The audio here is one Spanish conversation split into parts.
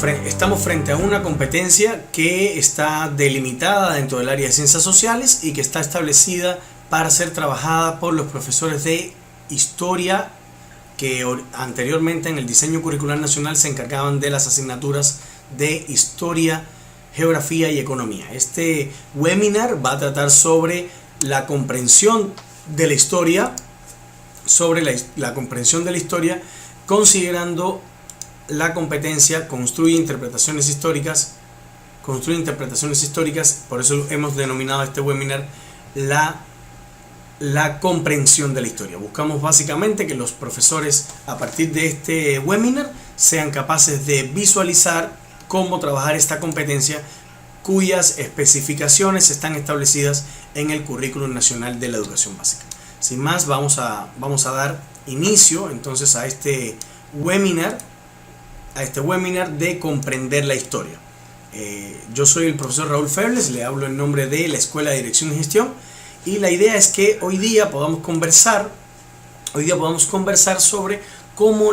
estamos frente a una competencia que está delimitada dentro del área de ciencias sociales y que está establecida para ser trabajada por los profesores de historia que anteriormente en el diseño curricular nacional se encargaban de las asignaturas de historia, geografía y economía. Este webinar va a tratar sobre la comprensión de la historia, la comprensión de la historia, considerando la competencia construye interpretaciones históricas, por eso hemos denominado este webinar la comprensión de la historia. Buscamos básicamente que los profesores a partir de este webinar sean capaces de visualizar cómo trabajar esta competencia cuyas especificaciones están establecidas en el Currículum Nacional de la Educación Básica. Sin más, vamos a dar inicio entonces a este webinar de comprender la historia. Yo soy el profesor Raúl Febles, le hablo en nombre de la Escuela de Dirección y Gestión, y la idea es que hoy día podamos conversar sobre cómo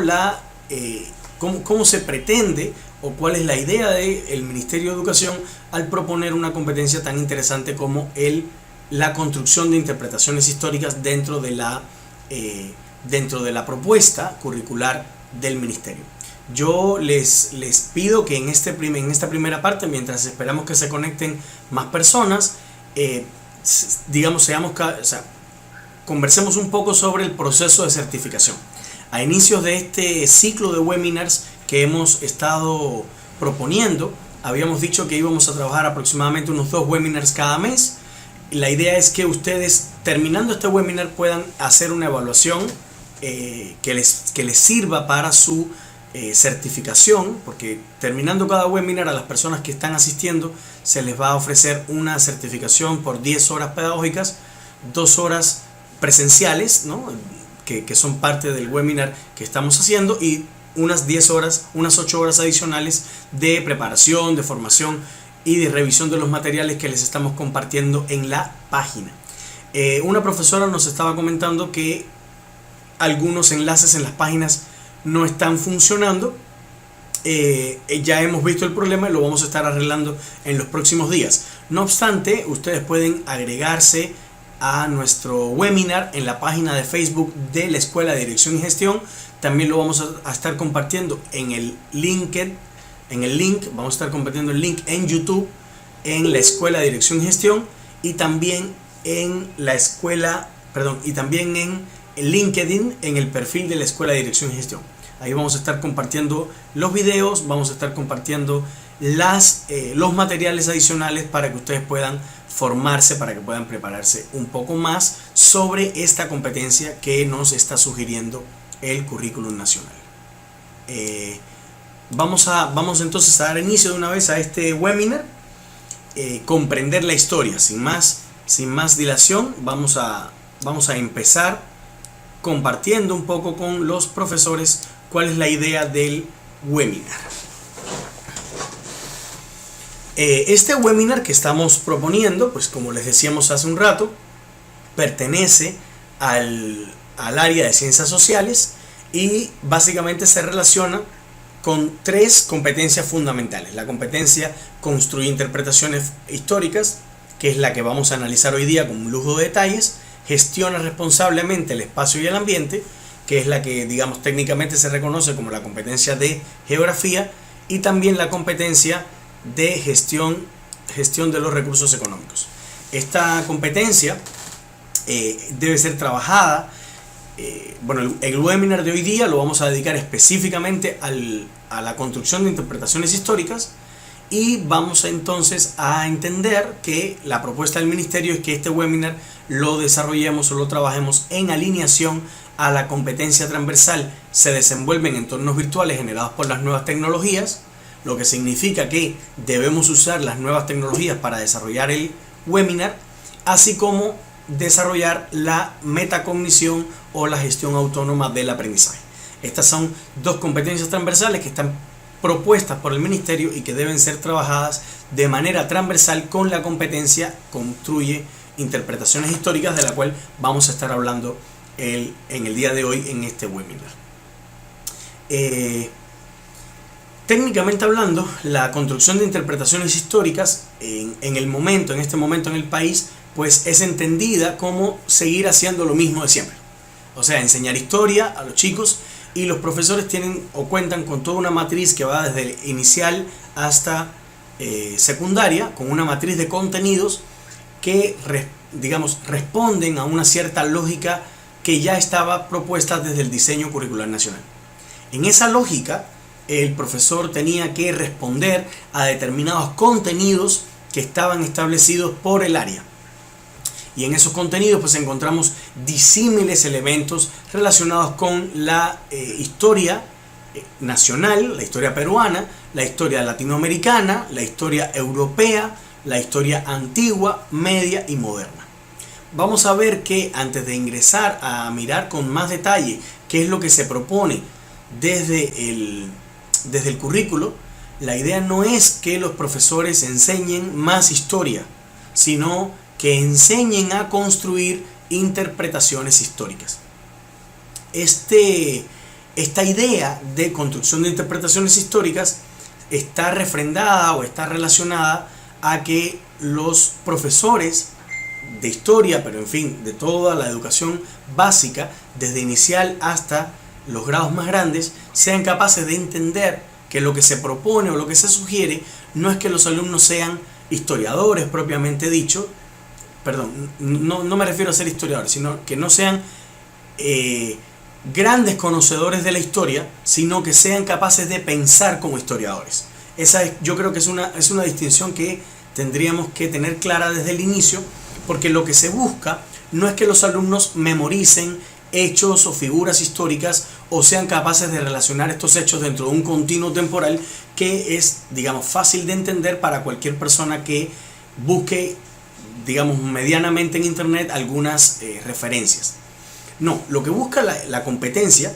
se pretende o cuál es la idea del Ministerio de Educación al proponer una competencia tan interesante como la construcción de interpretaciones históricas dentro de la propuesta curricular del Ministerio. Yo les pido que en esta primera parte, mientras esperamos que se conecten más personas, conversemos un poco sobre el proceso de certificación. A inicios de este ciclo de webinars que hemos estado proponiendo, habíamos dicho que íbamos a trabajar aproximadamente unos 2 webinars cada mes. La idea es que ustedes, terminando este webinar, puedan hacer una evaluación que les sirva para su certificación, porque terminando cada webinar a las personas que están asistiendo se les va a ofrecer una certificación por 10 horas pedagógicas, 2 horas presenciales, ¿no? que son parte del webinar que estamos haciendo, y unas 8 horas adicionales de preparación, de formación y de revisión de los materiales que les estamos compartiendo en la página. Una profesora nos estaba comentando que algunos enlaces en las páginas no están funcionando. Ya hemos visto el problema y lo vamos a estar arreglando en los próximos días. No obstante, ustedes pueden agregarse a nuestro webinar en la página de Facebook de la Escuela de Dirección y Gestión. También lo vamos a estar compartiendo en el link, vamos a estar compartiendo el link en YouTube, en la Escuela de Dirección y Gestión, y también en LinkedIn, en el perfil de la Escuela de Dirección y Gestión. Ahí vamos a estar compartiendo los videos, vamos a estar compartiendo los materiales adicionales para que ustedes puedan formarse, para que puedan prepararse un poco más sobre esta competencia que nos está sugiriendo el Currículum Nacional. Vamos entonces a dar inicio de una vez a este webinar, comprender la historia. Sin más dilación, vamos a empezar compartiendo un poco con los profesores cuál es la idea del webinar. Este webinar que estamos proponiendo, pues como les decíamos hace un rato, pertenece al área de ciencias sociales y básicamente se relaciona con 3 competencias fundamentales. La competencia construir interpretaciones históricas, que es la que vamos a analizar hoy día con un lujo de detalles. Gestiona responsablemente el espacio y el ambiente, que es la que, digamos, técnicamente se reconoce como la competencia de geografía, y también la competencia de gestión de los recursos económicos. Esta competencia debe ser trabajada. El webinar de hoy día lo vamos a dedicar específicamente a la construcción de interpretaciones históricas, y vamos entonces a entender que la propuesta del Ministerio es que este webinar lo desarrollemos o lo trabajemos en alineación a la competencia transversal. Se desenvuelve en entornos virtuales generados por las nuevas tecnologías, lo que significa que debemos usar las nuevas tecnologías para desarrollar el webinar, así como desarrollar la metacognición o la gestión autónoma del aprendizaje. Estas son 2 competencias transversales que están propuestas por el Ministerio y que deben ser trabajadas de manera transversal con la competencia construye interpretaciones históricas, de la cual vamos a estar hablando en el día de hoy en este webinar. Técnicamente hablando, la construcción de interpretaciones históricas en este momento en el país, pues es entendida como seguir haciendo lo mismo de siempre. O sea, enseñar historia a los chicos, y los profesores tienen o cuentan con toda una matriz que va desde el inicial hasta secundaria, con una matriz de contenidos que responden a una cierta lógica que ya estaba propuesta desde el diseño curricular nacional. En esa lógica, el profesor tenía que responder a determinados contenidos que estaban establecidos por el área. Y en esos contenidos pues encontramos disímiles elementos relacionados con la historia nacional, la historia peruana, la historia latinoamericana, la historia europea, la historia antigua, media y moderna. Vamos a ver que antes de ingresar a mirar con más detalle qué es lo que se propone desde el currículo, la idea no es que los profesores enseñen más historia, sino que enseñen a construir interpretaciones históricas. Esta idea de construcción de interpretaciones históricas está refrendada o está relacionada a que los profesores de historia, pero en fin, de toda la educación básica, desde inicial hasta los grados más grandes, sean capaces de entender que lo que se propone o lo que se sugiere no es que los alumnos sean historiadores propiamente dicho, no me refiero a ser historiadores, sino que no sean grandes conocedores de la historia, sino que sean capaces de pensar como historiadores. Yo creo que es una distinción que tendríamos que tener clara desde el inicio, porque lo que se busca no es que los alumnos memoricen hechos o figuras históricas o sean capaces de relacionar estos hechos dentro de un continuo temporal que es, fácil de entender para cualquier persona que busque, medianamente en internet algunas referencias. No, lo que busca la competencia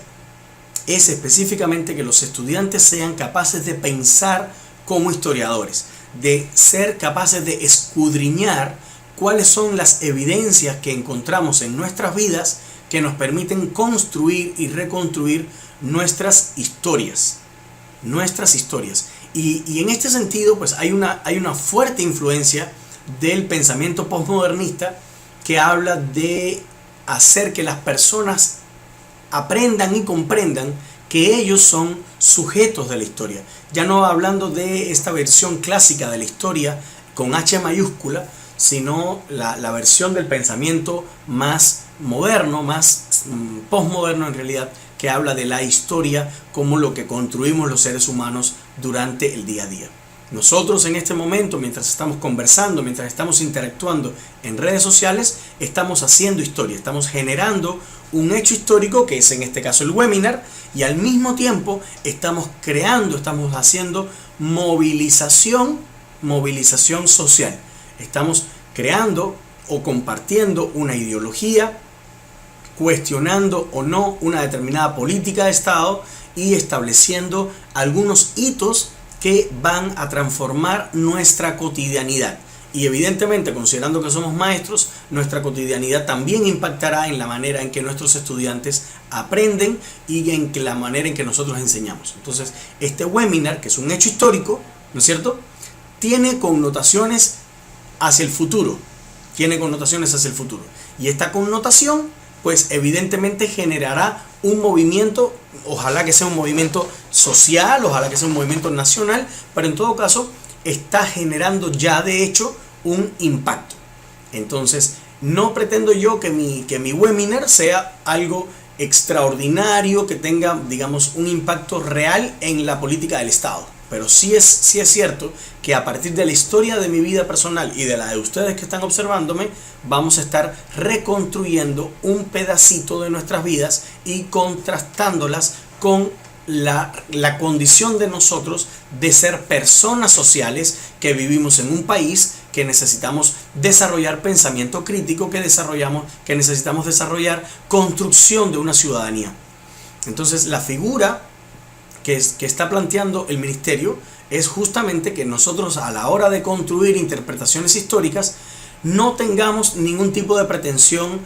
es específicamente que los estudiantes sean capaces de pensar como historiadores, de ser capaces de escudriñar cuáles son las evidencias que encontramos en nuestras vidas que nos permiten construir y reconstruir nuestras historias. Y en este sentido, pues hay una fuerte influencia del pensamiento postmodernista que habla de hacer que las personas aprendan y comprendan que ellos son sujetos de la historia. Ya no hablando de esta versión clásica de la historia con H mayúscula, sino la versión del pensamiento más moderno, más postmoderno en realidad, que habla de la historia como lo que construimos los seres humanos durante el día a día. Nosotros en este momento, mientras estamos conversando, mientras estamos interactuando en redes sociales, estamos haciendo historia, estamos generando un hecho histórico que es en este caso el webinar, y al mismo tiempo estamos haciendo movilización social. Estamos creando o compartiendo una ideología, cuestionando o no una determinada política de Estado y estableciendo algunos hitos que van a transformar nuestra cotidianidad. Y evidentemente, considerando que somos maestros, nuestra cotidianidad también impactará en la manera en que nuestros estudiantes aprenden y en la manera en que nosotros enseñamos. Entonces, este webinar, que es un hecho histórico, ¿no es cierto?, tiene connotaciones hacia el futuro. Y esta connotación, pues evidentemente generará un movimiento, ojalá que sea un movimiento social, ojalá que sea un movimiento nacional, pero en todo caso está generando ya de hecho un impacto. Entonces, no pretendo yo que mi webinar sea algo extraordinario, que tenga, un impacto real en la política del Estado. Pero sí es cierto que a partir de la historia de mi vida personal y de la de ustedes que están observándome, vamos a estar reconstruyendo un pedacito de nuestras vidas y contrastándolas con la condición de nosotros de ser personas sociales que vivimos en un país que necesitamos desarrollar pensamiento crítico, que necesitamos desarrollar construcción de una ciudadanía. Entonces, la figura que está planteando el ministerio es justamente que nosotros, a la hora de construir interpretaciones históricas, no tengamos ningún tipo de pretensión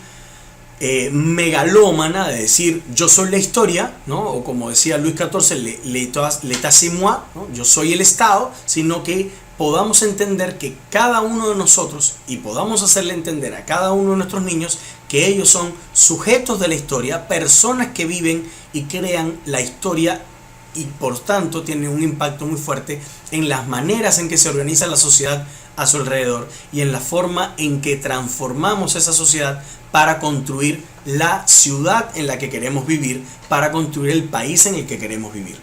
megalómana de decir yo soy la historia, ¿no? O como decía Luis XIV, l'état c'est moi, ¿no? Yo soy el Estado, sino que podamos entender que cada uno de nosotros, y podamos hacerle entender a cada uno de nuestros niños que ellos son sujetos de la historia, personas que viven y crean la historia, y por tanto tienen un impacto muy fuerte en las maneras en que se organiza la sociedad a su alrededor y en la forma en que transformamos esa sociedad para construir la ciudad en la que queremos vivir, para construir el país en el que queremos vivir.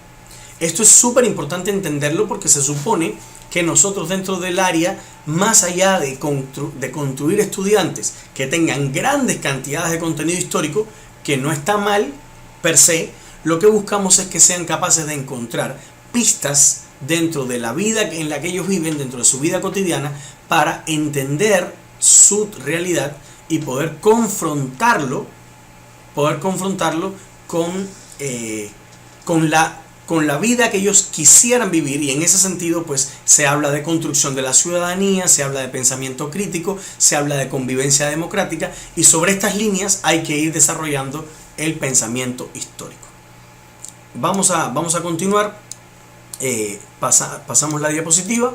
Esto es súper importante entenderlo porque se supone que nosotros dentro del área, más allá de construir estudiantes que tengan grandes cantidades de contenido histórico, que no está mal per se, lo que buscamos es que sean capaces de encontrar pistas dentro de la vida en la que ellos viven, dentro de su vida cotidiana, para entender su realidad y poder confrontarlo con la vida que ellos quisieran vivir. Y en ese sentido pues se habla de construcción de la ciudadanía, se habla de pensamiento crítico, se habla de convivencia democrática, y sobre estas líneas hay que ir desarrollando el pensamiento histórico. Vamos a continuar. Pasamos la diapositiva.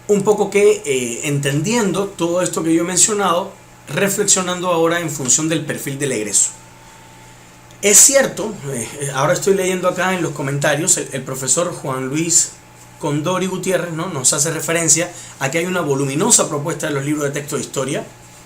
Un poco que entendiendo todo esto que yo he mencionado, reflexionando ahora en función del perfil del egreso. Es cierto, ahora estoy leyendo acá en los comentarios, el profesor Juan Luis Condori Gutiérrez, ¿no?, nos hace referencia a que hay una voluminosa propuesta de los libros de texto de historia,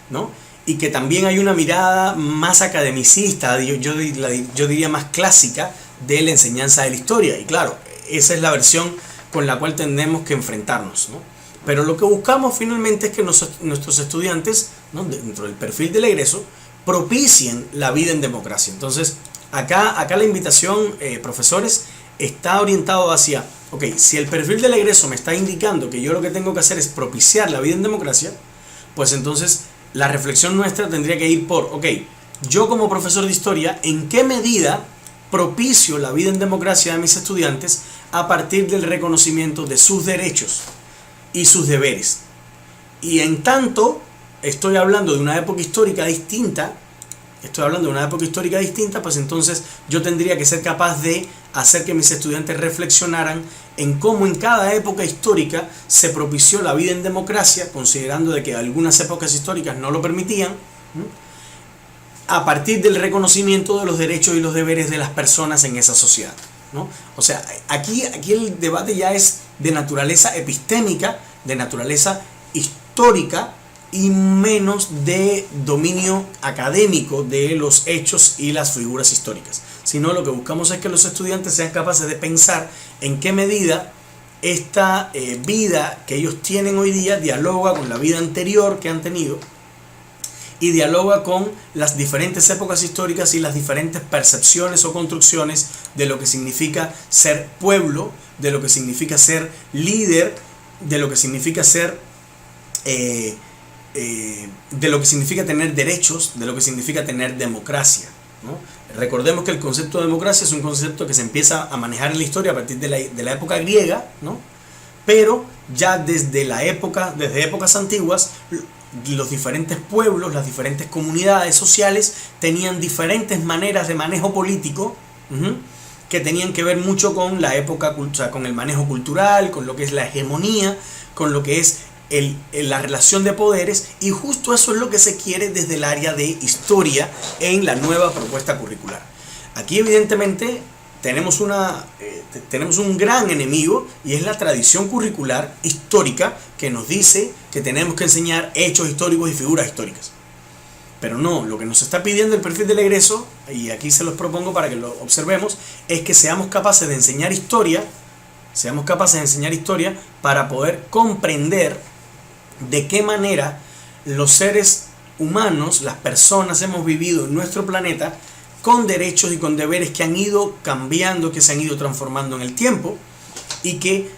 ¿no?, y que también hay una mirada más academicista, yo diría más clásica, de la enseñanza de la historia. Y claro, esa es la versión con la cual tenemos que enfrentarnos, ¿no? Pero lo que buscamos finalmente es que nuestros estudiantes, ¿no?, dentro del perfil del egreso, propicien la vida en democracia. Entonces, acá la invitación, profesores, está orientado hacia, ok, si el perfil del egreso me está indicando que yo lo que tengo que hacer es propiciar la vida en democracia, pues entonces la reflexión nuestra tendría que ir por, ok, yo como profesor de historia, ¿en qué medida propicio la vida en democracia de mis estudiantes a partir del reconocimiento de sus derechos y sus deberes? Y en tanto estoy hablando de una época histórica distinta, pues entonces yo tendría que ser capaz de hacer que mis estudiantes reflexionaran en cómo en cada época histórica se propició la vida en democracia, considerando de que algunas épocas históricas no lo permitían, a partir del reconocimiento de los derechos y los deberes de las personas en esa sociedad, ¿no? O sea, aquí el debate ya es de naturaleza epistémica, de naturaleza histórica, y menos de dominio académico de los hechos y las figuras históricas, sino lo que buscamos es que los estudiantes sean capaces de pensar en qué medida esta vida que ellos tienen hoy día dialoga con la vida anterior que han tenido y dialoga con las diferentes épocas históricas y las diferentes percepciones o construcciones de lo que significa ser pueblo, de lo que significa ser líder, de lo que significa ser de lo que significa tener derechos, de lo que significa tener democracia, ¿no? Recordemos que el concepto de democracia es un concepto que se empieza a manejar en la historia a partir de la época griega, ¿no? Pero ya desde épocas antiguas, los diferentes pueblos, las diferentes comunidades sociales tenían diferentes maneras de manejo político, que tenían que ver mucho con la época, o sea, con el manejo cultural, con lo que es la hegemonía, con lo que es la relación de poderes, y justo eso es lo que se quiere desde el área de historia en la nueva propuesta curricular. Aquí evidentemente tenemos un gran enemigo, y es la tradición curricular histórica que nos dice que tenemos que enseñar hechos históricos y figuras históricas. Pero no, lo que nos está pidiendo el perfil del egreso, y aquí se los propongo para que lo observemos, es que seamos capaces de enseñar historia, para poder comprender de qué manera los seres humanos, las personas, hemos vivido en nuestro planeta con derechos y con deberes que han ido cambiando, que se han ido transformando en el tiempo, y que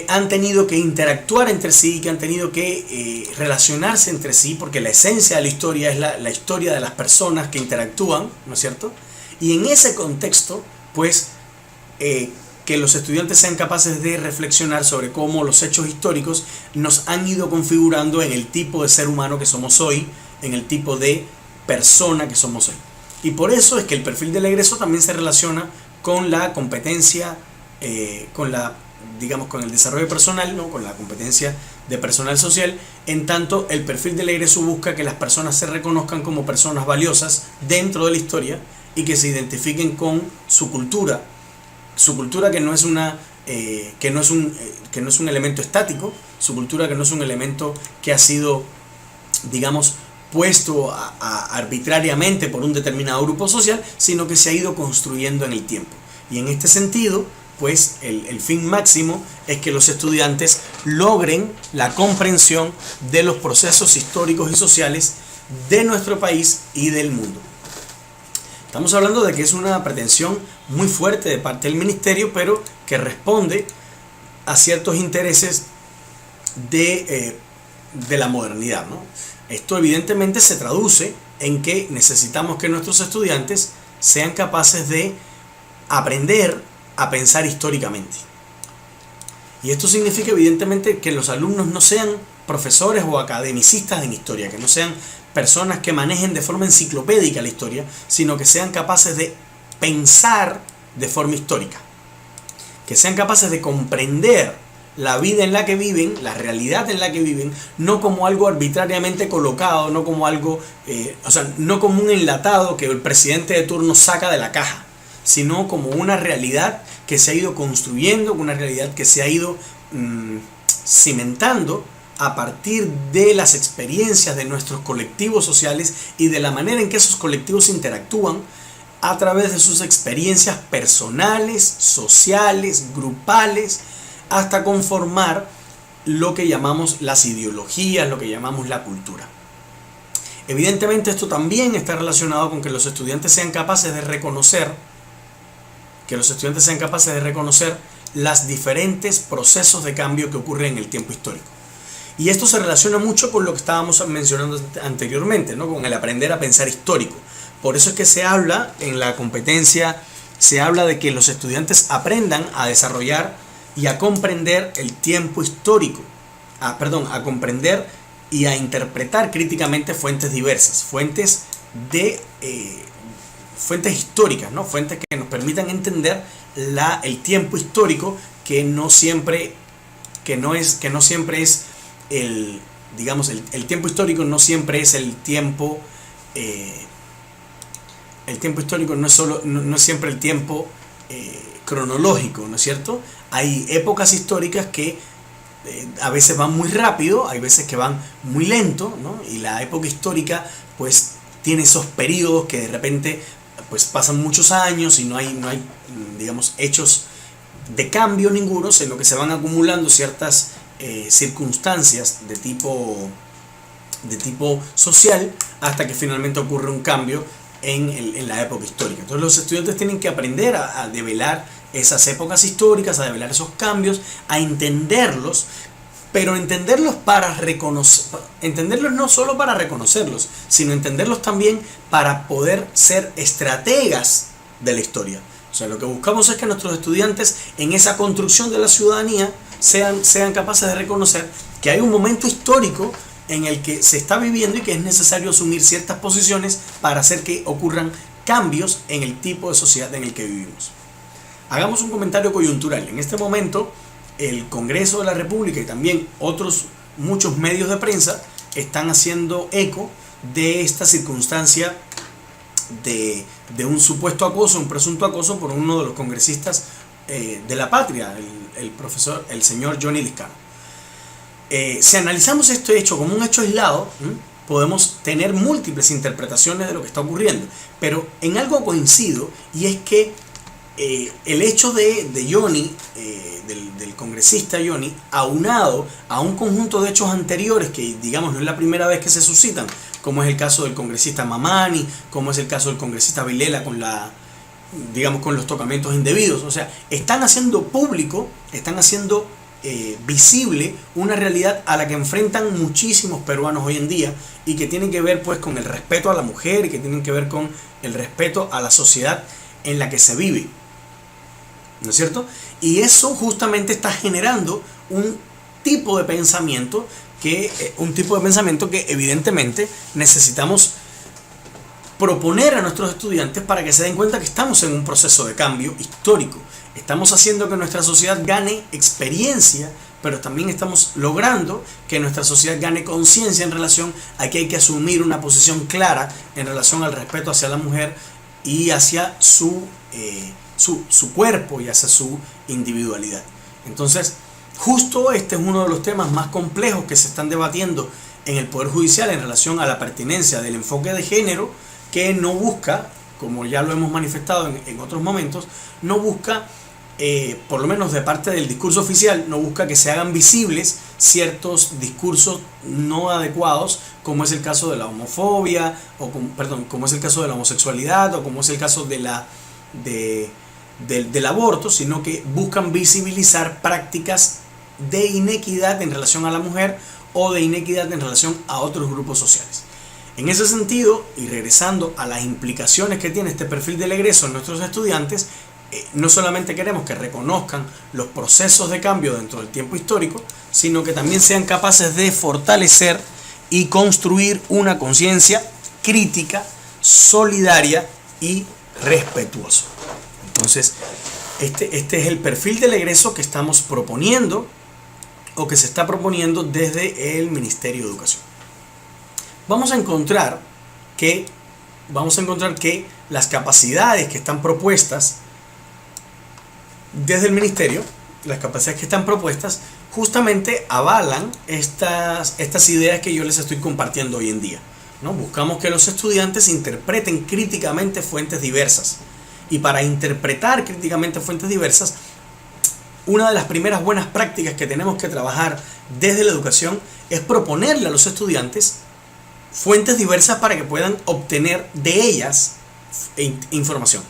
han tenido que interactuar entre sí, y que han tenido que relacionarse entre sí, porque la esencia de la historia es la historia de las personas que interactúan, ¿no es cierto? Y en ese contexto, pues, que los estudiantes sean capaces de reflexionar sobre cómo los hechos históricos nos han ido configurando en el tipo de ser humano que somos hoy, en el tipo de persona que somos hoy. Y por eso es que el perfil del egreso también se relaciona con la competencia, con el desarrollo personal, ¿no? Con la competencia de personal social. En tanto, el perfil del egreso busca que las personas se reconozcan como personas valiosas dentro de la historia y que se identifiquen con su cultura que no es que no es un elemento estático, su cultura que no es un elemento que ha sido, digamos, puesto arbitrariamente por un determinado grupo social, sino que se ha ido construyendo en el tiempo. Y en este sentido, pues el fin máximo es que los estudiantes logren la comprensión de los procesos históricos y sociales de nuestro país y del mundo. Estamos hablando de que es una pretensión muy fuerte de parte del ministerio, pero que responde a ciertos intereses de la modernidad, ¿no? Esto evidentemente se traduce en que necesitamos que nuestros estudiantes sean capaces de aprender a pensar históricamente. Y esto significa evidentemente que los alumnos no sean profesores o academicistas en historia, que no sean personas que manejen de forma enciclopédica la historia, sino que sean capaces de pensar de forma histórica, que sean capaces de comprender la vida en la que viven, la realidad en la que viven, no como algo arbitrariamente colocado, no como algo, no como un enlatado que el presidente de turno saca de la caja, sino como una realidad que se ha ido construyendo, una realidad que se ha ido cimentando a partir de las experiencias de nuestros colectivos sociales y de la manera en que esos colectivos interactúan a través de sus experiencias personales, sociales, grupales, hasta conformar lo que llamamos las ideologías, lo que llamamos la cultura. Evidentemente esto también está relacionado con que los estudiantes sean capaces de reconocer los diferentes procesos de cambio que ocurren en el tiempo histórico. Y esto se relaciona mucho con lo que estábamos mencionando anteriormente, ¿no? Con el aprender a pensar histórico. Por eso es que se habla en la competencia, se habla de que los estudiantes aprendan a desarrollar y a comprender el tiempo histórico, a comprender y a interpretar críticamente fuentes diversas, fuentes históricas, ¿no? Fuentes que nos permitan entender el tiempo histórico, que no siempre es el tiempo histórico no siempre es el tiempo histórico no es siempre el tiempo cronológico, ¿no es cierto? Hay épocas históricas que a veces van muy rápido, hay veces que van muy lento, ¿no? Y la época histórica pues tiene esos periodos que de repente pues pasan muchos años y no hay digamos hechos de cambio ninguno, sino que se van acumulando ciertas circunstancias de tipo social hasta que finalmente ocurre un cambio en la época histórica. Entonces los estudiantes tienen que aprender a develar esas épocas históricas, a develar esos cambios, a entenderlos, pero entenderlos no solo para reconocerlos, sino entenderlos también para poder ser estrategas de la historia. O sea, lo que buscamos es que nuestros estudiantes en esa construcción de la ciudadanía sean capaces de reconocer que hay un momento histórico en el que se está viviendo y que es necesario asumir ciertas posiciones para hacer que ocurran cambios en el tipo de sociedad en el que vivimos. Hagamos un comentario coyuntural. En este momento, el Congreso de la República y también muchos medios de prensa están haciendo eco de esta circunstancia de un supuesto acoso, un presunto acoso por uno de los congresistas de la patria, el señor Johnny Liscano. Si analizamos este hecho como un hecho aislado, podemos tener múltiples interpretaciones de lo que está ocurriendo, pero en algo coincido, y es que el hecho de Johnny, del congresista Johnny, aunado a un conjunto de hechos anteriores que, digamos, no es la primera vez que se suscitan, como es el caso del congresista Mamani, como es el caso del congresista Vilela con los tocamientos indebidos, o sea, están haciendo público, están haciendo visible una realidad a la que enfrentan muchísimos peruanos hoy en día y que tiene que ver pues con el respeto a la mujer y que tienen que ver con el respeto a la sociedad en la que se vive, ¿no es cierto? Y eso justamente está generando un tipo de pensamiento que evidentemente necesitamos proponer a nuestros estudiantes para que se den cuenta que estamos en un proceso de cambio histórico. Estamos haciendo que nuestra sociedad gane experiencia, pero también estamos logrando que nuestra sociedad gane conciencia en relación a que hay que asumir una posición clara en relación al respeto hacia la mujer y hacia su cuerpo y hacia su individualidad. Entonces, justo este es uno de los temas más complejos que se están debatiendo en el Poder Judicial en relación a la pertinencia del enfoque de género, que no busca, como ya lo hemos manifestado en otros momentos, no busca, por lo menos de parte del discurso oficial, no busca que se hagan visibles ciertos discursos no adecuados, como es el caso de la homofobia, como es el caso de la homosexualidad, o como es el caso del aborto, sino que buscan visibilizar prácticas de inequidad en relación a la mujer o de inequidad en relación a otros grupos sociales. En ese sentido, y regresando a las implicaciones que tiene este perfil del egreso en nuestros estudiantes, no solamente queremos que reconozcan los procesos de cambio dentro del tiempo histórico, sino que también sean capaces de fortalecer y construir una conciencia crítica, solidaria y respetuosa. Entonces, este es el perfil del egreso que estamos proponiendo o que se está proponiendo desde el Ministerio de Educación. Vamos a encontrar que las capacidades que están propuestas desde el Ministerio, las capacidades que están propuestas, justamente avalan estas ideas que yo les estoy compartiendo hoy en día, ¿no? Buscamos que los estudiantes interpreten críticamente fuentes diversas. Y para interpretar críticamente fuentes diversas, una de las primeras buenas prácticas que tenemos que trabajar desde la educación es proponerle a los estudiantes fuentes diversas para que puedan obtener de ellas información.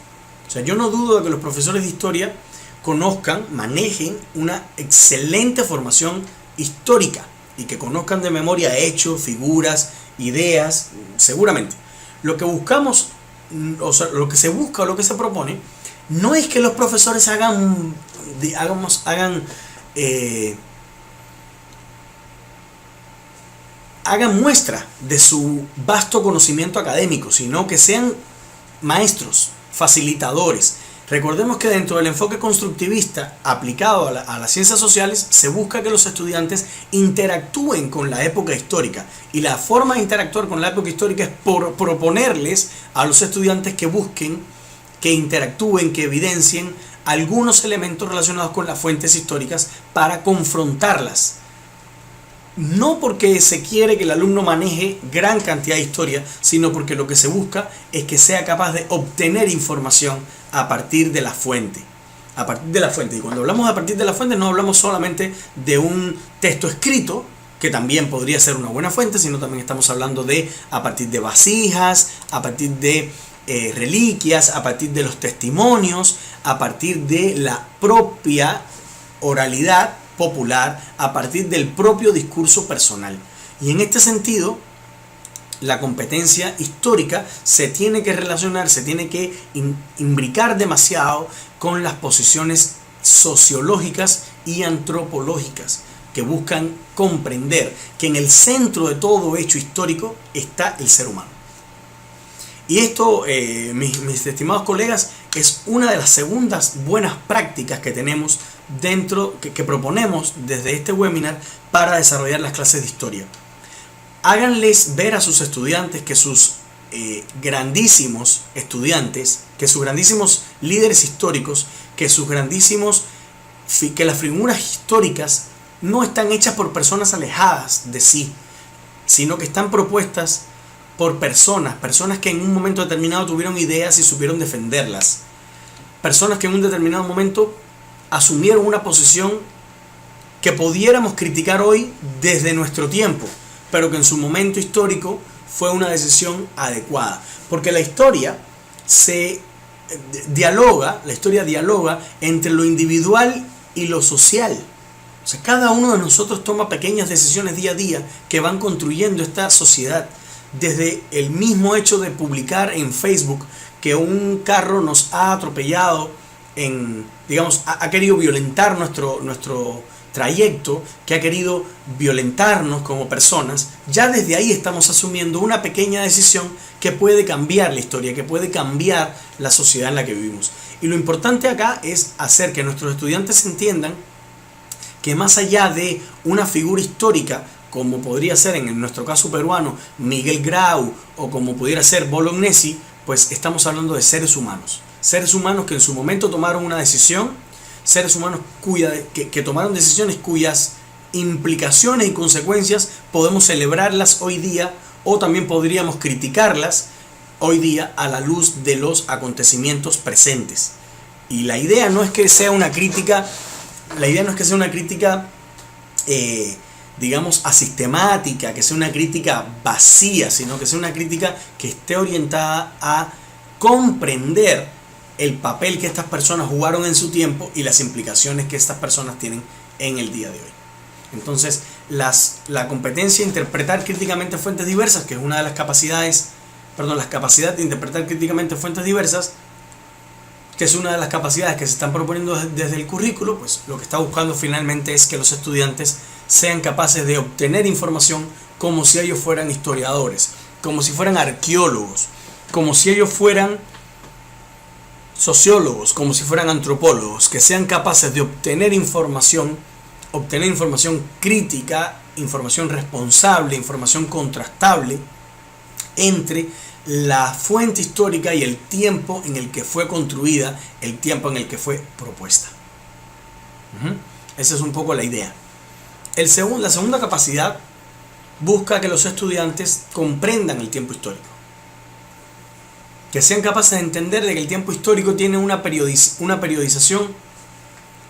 O sea, yo no dudo de que los profesores de historia conozcan, manejen una excelente formación histórica y que conozcan de memoria hechos, figuras, ideas, seguramente. Lo que buscamos, o sea, lo que se busca o lo que se propone, no es que los profesores hagan muestra de su vasto conocimiento académico, sino que sean maestros, facilitadores. Recordemos que dentro del enfoque constructivista aplicado a las ciencias sociales se busca que los estudiantes interactúen con la época histórica, y la forma de interactuar con la época histórica es por proponerles a los estudiantes que busquen, que interactúen, que evidencien algunos elementos relacionados con las fuentes históricas para confrontarlas. No porque se quiere que el alumno maneje gran cantidad de historia, sino porque lo que se busca es que sea capaz de obtener información a partir de la fuente. A partir de la fuente. Y cuando hablamos a partir de la fuente, no hablamos solamente de un texto escrito, que también podría ser una buena fuente, sino también estamos hablando de a partir de vasijas, a partir de reliquias, a partir de los testimonios, a partir de la propia oralidad popular, a partir del propio discurso personal. Y en este sentido, la competencia histórica se tiene que relacionar, se tiene que imbricar demasiado con las posiciones sociológicas y antropológicas que buscan comprender que en el centro de todo hecho histórico está el ser humano. Y esto, mis estimados colegas, es una de las segundas buenas prácticas que tenemos que proponemos desde este webinar para desarrollar las clases de historia. Háganles ver a sus estudiantes que sus grandísimos estudiantes, que sus grandísimos líderes históricos, que las figuras históricas no están hechas por personas alejadas de sí, sino que están propuestas por personas que en un momento determinado tuvieron ideas y supieron defenderlas. Personas que en un determinado momento asumieron una posición que pudiéramos criticar hoy desde nuestro tiempo, pero que en su momento histórico fue una decisión adecuada. Porque la historia dialoga entre lo individual y lo social. O sea, cada uno de nosotros toma pequeñas decisiones día a día que van construyendo esta sociedad. Desde el mismo hecho de publicar en Facebook que un carro nos ha atropellado, ha querido violentar nuestro trayecto, que ha querido violentarnos como personas, ya desde ahí estamos asumiendo una pequeña decisión que puede cambiar la historia, que puede cambiar la sociedad en la que vivimos. Y lo importante acá es hacer que nuestros estudiantes entiendan que más allá de una figura histórica, como podría ser en nuestro caso peruano Miguel Grau o como pudiera ser Bolognesi, pues estamos hablando de seres humanos que en su momento tomaron una decisión, seres humanos que tomaron decisiones cuyas implicaciones y consecuencias podemos celebrarlas hoy día o también podríamos criticarlas hoy día a la luz de los acontecimientos presentes. Y la idea no es que sea una crítica, digamos, asistemática, que sea una crítica vacía, sino que sea una crítica que esté orientada a comprender el papel que estas personas jugaron en su tiempo y las implicaciones que estas personas tienen en el día de hoy. Entonces, la competencia de interpretar críticamente fuentes diversas, que es una de las capacidades, las capacidades de interpretar críticamente fuentes diversas, que es una de las capacidades que se están proponiendo desde el currículo, pues lo que está buscando finalmente es que los estudiantes sean capaces de obtener información como si ellos fueran historiadores, como si fueran arqueólogos, como si ellos fueran sociólogos, como si fueran antropólogos, que sean capaces de obtener información crítica, información responsable, información contrastable entre la fuente histórica y el tiempo en el que fue construida, el tiempo en el que fue propuesta. Esa es un poco la idea. La segunda capacidad busca que los estudiantes comprendan el tiempo histórico. Que sean capaces de entender de que el tiempo histórico tiene una periodización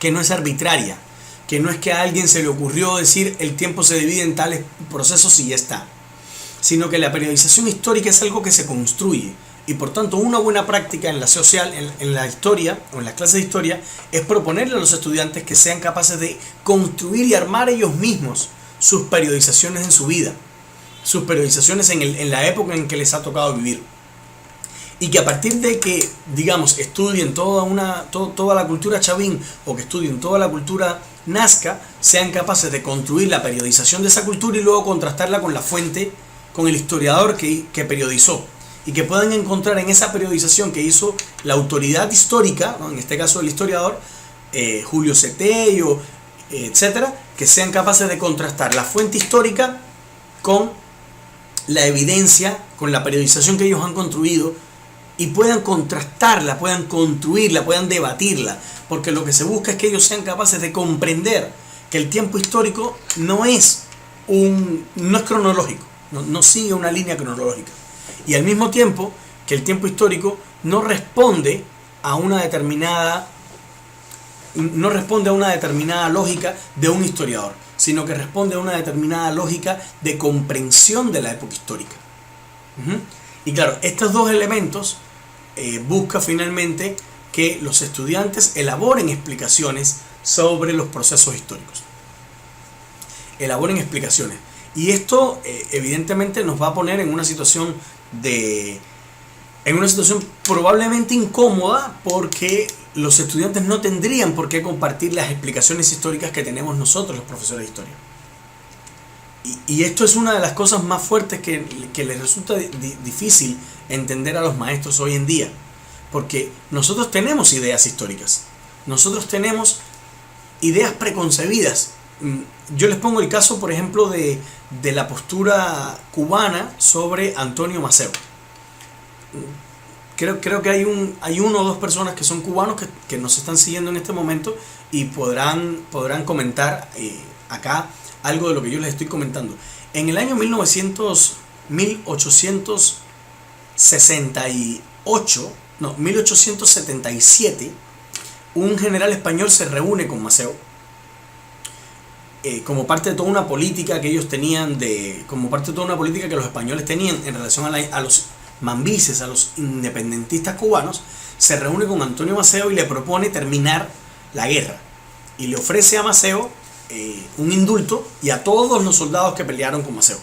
que no es arbitraria, que no es que a alguien se le ocurrió decir el tiempo se divide en tales procesos y ya está, sino que la periodización histórica es algo que se construye y por tanto una buena práctica en la historia o en las clases de historia es proponerle a los estudiantes que sean capaces de construir y armar ellos mismos sus periodizaciones en su vida, sus periodizaciones en la época en que les ha tocado vivir. Y que a partir de que, digamos, estudien toda la cultura chavín o que estudien toda la cultura nazca, sean capaces de construir la periodización de esa cultura y luego contrastarla con la fuente, con el historiador que periodizó. Y que puedan encontrar en esa periodización que hizo la autoridad histórica, ¿no? En este caso el historiador, Julio Cetello, etcétera, que sean capaces de contrastar la fuente histórica con la evidencia, con la periodización que ellos han construido, y puedan contrastarla, puedan construirla, puedan debatirla, porque lo que se busca es que ellos sean capaces de comprender que el tiempo histórico no es cronológico, no sigue una línea cronológica, y al mismo tiempo que el tiempo histórico no responde a una determinada lógica de un historiador, sino que responde a una determinada lógica de comprensión de la época histórica. Y claro, estos dos elementos busca finalmente que los estudiantes elaboren explicaciones sobre los procesos históricos. Elaboren explicaciones. Y esto evidentemente nos va a poner en una situación probablemente incómoda, porque los estudiantes no tendrían por qué compartir las explicaciones históricas que tenemos nosotros, los profesores de historia. Y esto es una de las cosas más fuertes que les resulta difícil entender a los maestros hoy en día, porque nosotros tenemos ideas históricas, nosotros tenemos ideas preconcebidas. Yo les pongo el caso, por ejemplo, de la postura cubana sobre Antonio Maceo. Creo que hay uno o dos personas que son cubanos que nos están siguiendo en este momento y podrán comentar acá algo de lo que yo les estoy comentando. En el año 1877, un general español se reúne con Maceo como parte de toda una política que ellos tenían, como parte de toda una política que los españoles tenían en relación a los mambises, a los independentistas cubanos. Se reúne con Antonio Maceo y le propone terminar la guerra, y le ofrece a Maceo un indulto, y a todos los soldados que pelearon con Maceo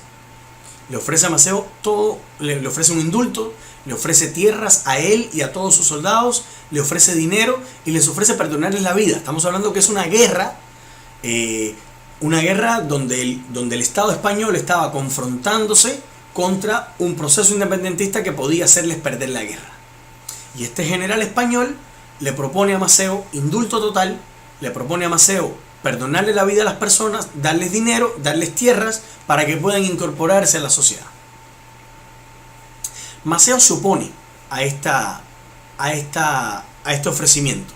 le ofrece a Maceo todo, le ofrece un indulto, le ofrece tierras a él y a todos sus soldados, le ofrece dinero y les ofrece perdonarles la vida. Estamos hablando que es una guerra donde el Estado español estaba confrontándose contra un proceso independentista que podía hacerles perder la guerra. Y este general español le propone a Maceo indulto total, le propone a Maceo perdonarle la vida a las personas, darles dinero, darles tierras para que puedan incorporarse a la sociedad. Maceo se opone a este ofrecimiento.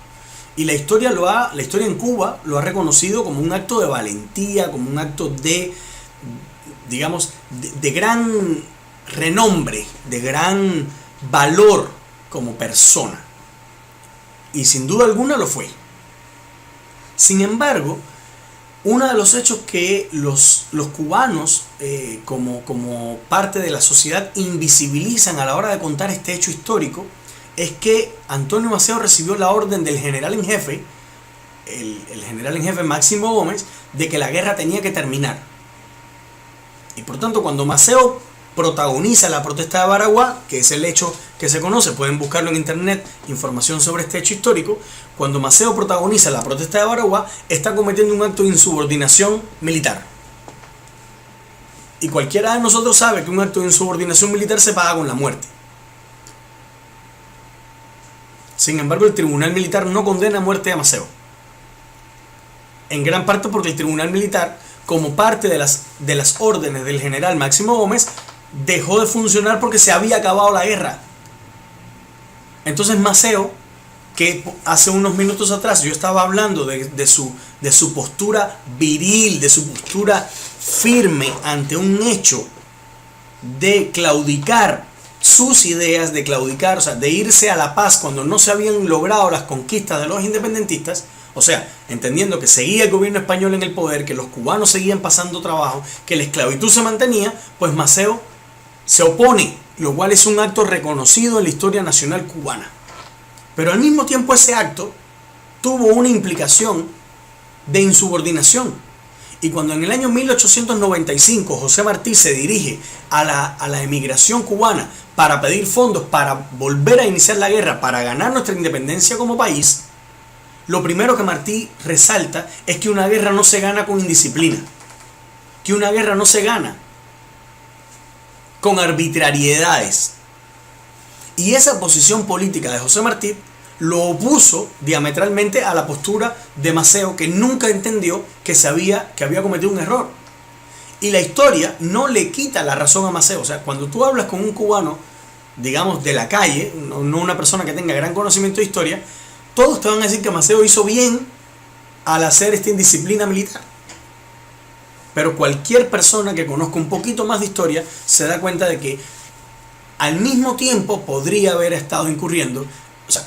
Y la historia en Cuba lo ha reconocido como un acto de valentía, como un acto de, digamos, de gran renombre, de gran valor como persona. Y sin duda alguna lo fue. Sin embargo, uno de los hechos que los cubanos, como parte de la sociedad, invisibilizan a la hora de contar este hecho histórico, es que Antonio Maceo recibió la orden del general en jefe, el general en jefe Máximo Gómez, de que la guerra tenía que terminar. Y por tanto, cuando Maceo protagoniza la protesta de Baraguá, que es el hecho que se conoce, pueden buscarlo en internet, información sobre este hecho histórico, cuando Maceo protagoniza la protesta de Baraguá, está cometiendo un acto de insubordinación militar. Y cualquiera de nosotros sabe que un acto de insubordinación militar se paga con la muerte. Sin embargo, el tribunal militar no condena a muerte a Maceo. En gran parte porque el tribunal militar, como parte de las órdenes del general Máximo Gómez, dejó de funcionar porque se había acabado la guerra. Entonces Maceo, que hace unos minutos atrás yo estaba hablando de su postura viril, de su postura firme ante un hecho de claudicar sus ideas, de claudicar, o sea, de irse a la paz cuando no se habían logrado las conquistas de los independentistas, o sea, entendiendo que seguía el gobierno español en el poder, que los cubanos seguían pasando trabajo, que la esclavitud se mantenía, pues Maceo se opone, lo cual es un acto reconocido en la historia nacional cubana. Pero al mismo tiempo ese acto tuvo una implicación de insubordinación. Y cuando en el año 1895 José Martí se dirige a la emigración cubana para pedir fondos para volver a iniciar la guerra, para ganar nuestra independencia como país, lo primero que Martí resalta es que una guerra no se gana con indisciplina, que una guerra no se gana con arbitrariedades. Y esa posición política de José Martí lo opuso diametralmente a la postura de Maceo, que nunca entendió que había cometido un error. Y la historia no le quita la razón a Maceo. O sea, cuando tú hablas con un cubano, digamos, de la calle, no una persona que tenga gran conocimiento de historia, todos te van a decir que Maceo hizo bien al hacer esta indisciplina militar. Pero cualquier persona que conozca un poquito más de historia se da cuenta de que al mismo tiempo podría haber estado incurriendo, o sea,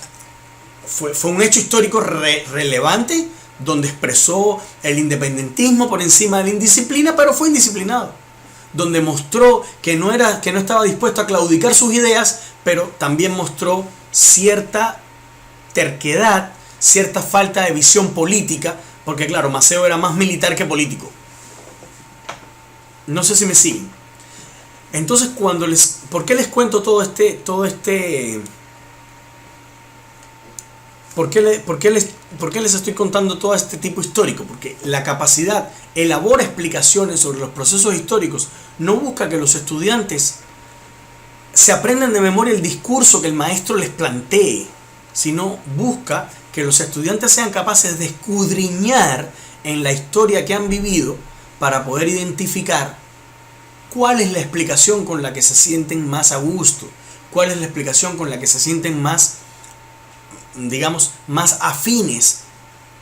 fue un hecho histórico relevante donde expresó el independentismo por encima de la indisciplina, pero fue indisciplinado. Donde mostró que no estaba dispuesto a claudicar sus ideas, pero también mostró cierta terquedad, cierta falta de visión política, porque claro, Maceo era más militar que político. No sé si me siguen. Entonces, ¿por qué les cuento ¿Por qué les estoy contando todo este tipo histórico? Porque la capacidad elabora explicaciones sobre los procesos históricos, no busca que los estudiantes se aprendan de memoria el discurso que el maestro les plantee, sino busca que los estudiantes sean capaces de escudriñar en la historia que han vivido para poder identificar cuál es la explicación con la que se sienten más a gusto, cuál es la explicación con la que se sienten más, digamos, más afines,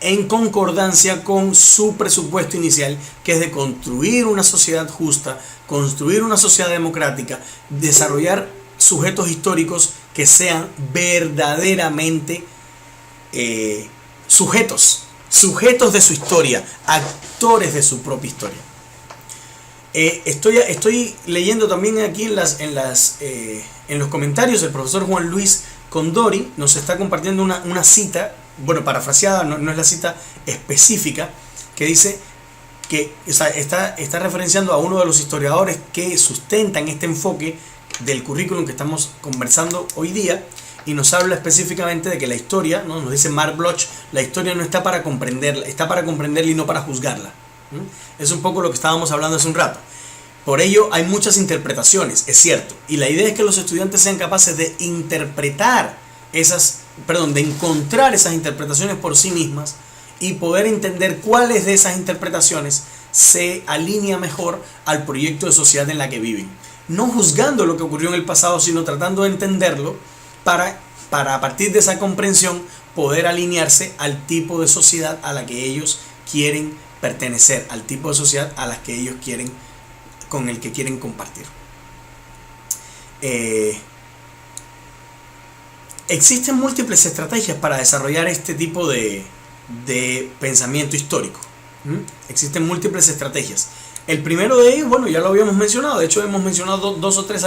en concordancia con su presupuesto inicial, que es de construir una sociedad justa, construir una sociedad democrática, desarrollar sujetos históricos que sean verdaderamente sujetos de su historia, actores de su propia historia. Estoy leyendo también aquí en los comentarios, el profesor Juan Luis Condori nos está compartiendo una cita, bueno, parafraseada, no es la cita específica, que dice que está referenciando a uno de los historiadores que sustentan este enfoque del currículum que estamos conversando hoy día, y nos habla específicamente de que la historia, ¿no? Nos dice Mark Bloch, la historia no está para comprenderla, está para comprenderla y no para juzgarla. Es un poco lo que estábamos hablando hace un rato. Por ello hay muchas interpretaciones, es cierto. Y la idea es que los estudiantes sean capaces de interpretar de encontrar esas interpretaciones por sí mismas y poder entender cuáles de esas interpretaciones se alinea mejor al proyecto de sociedad en la que viven. No juzgando lo que ocurrió en el pasado, sino tratando de entenderlo para a partir de esa comprensión poder alinearse al tipo de sociedad a la que ellos quieren pertenecer, al tipo de sociedad a la que ellos quieren, con el que quieren compartir. Existen múltiples estrategias para desarrollar este tipo de pensamiento histórico. Existen múltiples estrategias. El primero de ellos, bueno, ya lo habíamos mencionado. De hecho, hemos mencionado dos o tres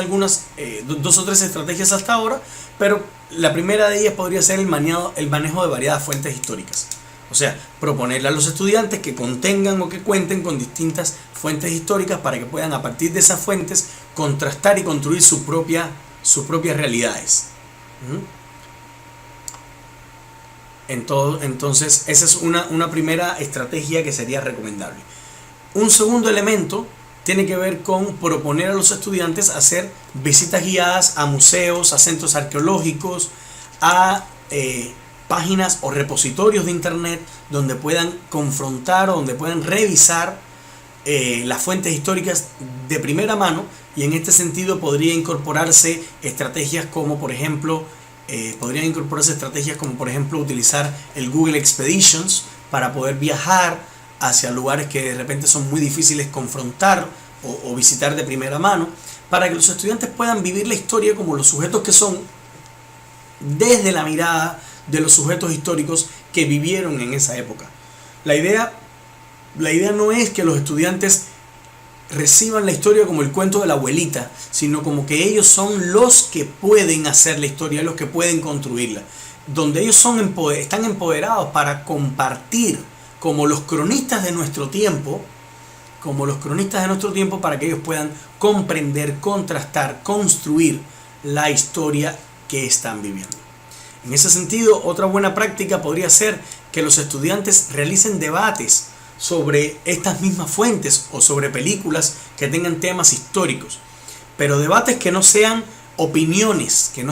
estrategias hasta ahora. Pero la primera de ellas podría ser el manejo de variadas fuentes históricas. O sea, proponerle a los estudiantes que contengan o que cuenten con distintas fuentes históricas para que puedan a partir de esas fuentes contrastar y construir sus propias realidades. Entonces, esa es una primera estrategia que sería recomendable. Un segundo elemento tiene que ver con proponer a los estudiantes hacer visitas guiadas a museos, a centros arqueológicos, a páginas o repositorios de internet donde puedan confrontar o donde puedan revisar las fuentes históricas de primera mano, y en este sentido podría incorporarse estrategias como por ejemplo utilizar el Google Expeditions para poder viajar hacia lugares que de repente son muy difíciles confrontar o visitar de primera mano, para que los estudiantes puedan vivir la historia como los sujetos que son, desde la mirada de los sujetos históricos que vivieron en esa época. La idea no es que los estudiantes reciban la historia como el cuento de la abuelita, sino como que ellos son los que pueden hacer la historia, los que pueden construirla, donde ellos están empoderados para compartir como los cronistas de nuestro tiempo, para que ellos puedan comprender, contrastar, construir la historia que están viviendo. En ese sentido, otra buena práctica podría ser que los estudiantes realicen debates sobre estas mismas fuentes o sobre películas que tengan temas históricos, pero debates que no sean opiniones, que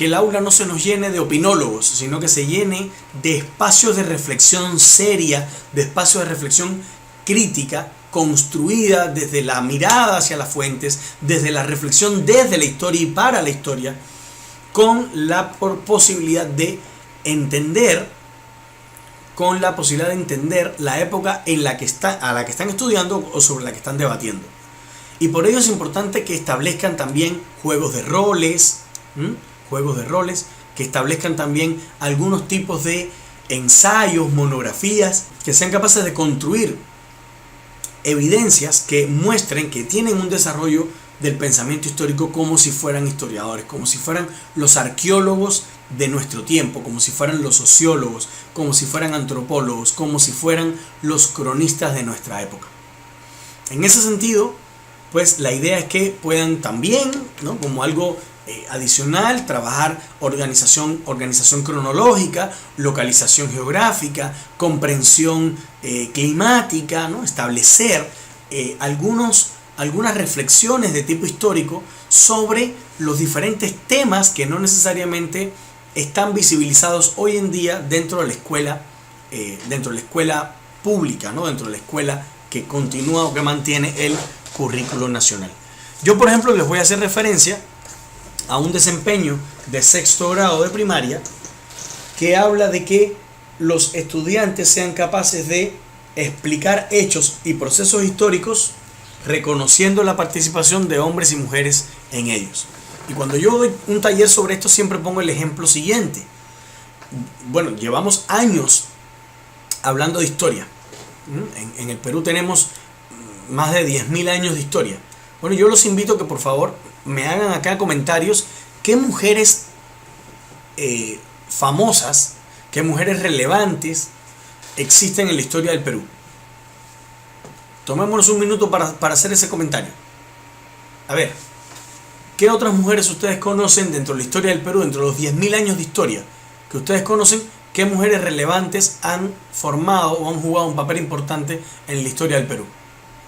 el aula no se nos llene de opinólogos, sino que se llene de espacios de reflexión seria, de espacios de reflexión crítica, construida desde la mirada hacia las fuentes, desde la reflexión desde la historia y para la historia, con la posibilidad de entender la época a la que están estudiando o sobre la que están debatiendo. Y por ello es importante que establezcan también juegos de roles, que establezcan también algunos tipos de ensayos, monografías, que sean capaces de construir evidencias que muestren que tienen un desarrollo del pensamiento histórico como si fueran historiadores, como si fueran los arqueólogos de nuestro tiempo, como si fueran los sociólogos, como si fueran antropólogos, como si fueran los cronistas de nuestra época. En ese sentido, pues la idea es que puedan también, ¿no?, como algo adicional, trabajar organización cronológica, localización geográfica, comprensión climática, ¿no?, establecer algunas reflexiones de tipo histórico sobre los diferentes temas que no necesariamente están visibilizados hoy en día dentro de la escuela pública, ¿no?, dentro de la escuela que continúa o que mantiene el currículo nacional. Yo, por ejemplo, les voy a hacer referencia a un desempeño de 6º grado de primaria que habla de que los estudiantes sean capaces de explicar hechos y procesos históricos reconociendo la participación de hombres y mujeres en ellos. Y cuando yo doy un taller sobre esto siempre pongo el ejemplo siguiente. Bueno, llevamos años hablando de historia. En el Perú tenemos más de 10.000 años de historia. Bueno, yo los invito a que por favor me hagan acá comentarios qué mujeres famosas, qué mujeres relevantes existen en la historia del Perú. Tomémonos un minuto para hacer ese comentario. A ver, ¿qué otras mujeres ustedes conocen dentro de la historia del Perú, dentro de los 10.000 años de historia que ustedes conocen? ¿Qué mujeres relevantes han formado o han jugado un papel importante en la historia del Perú?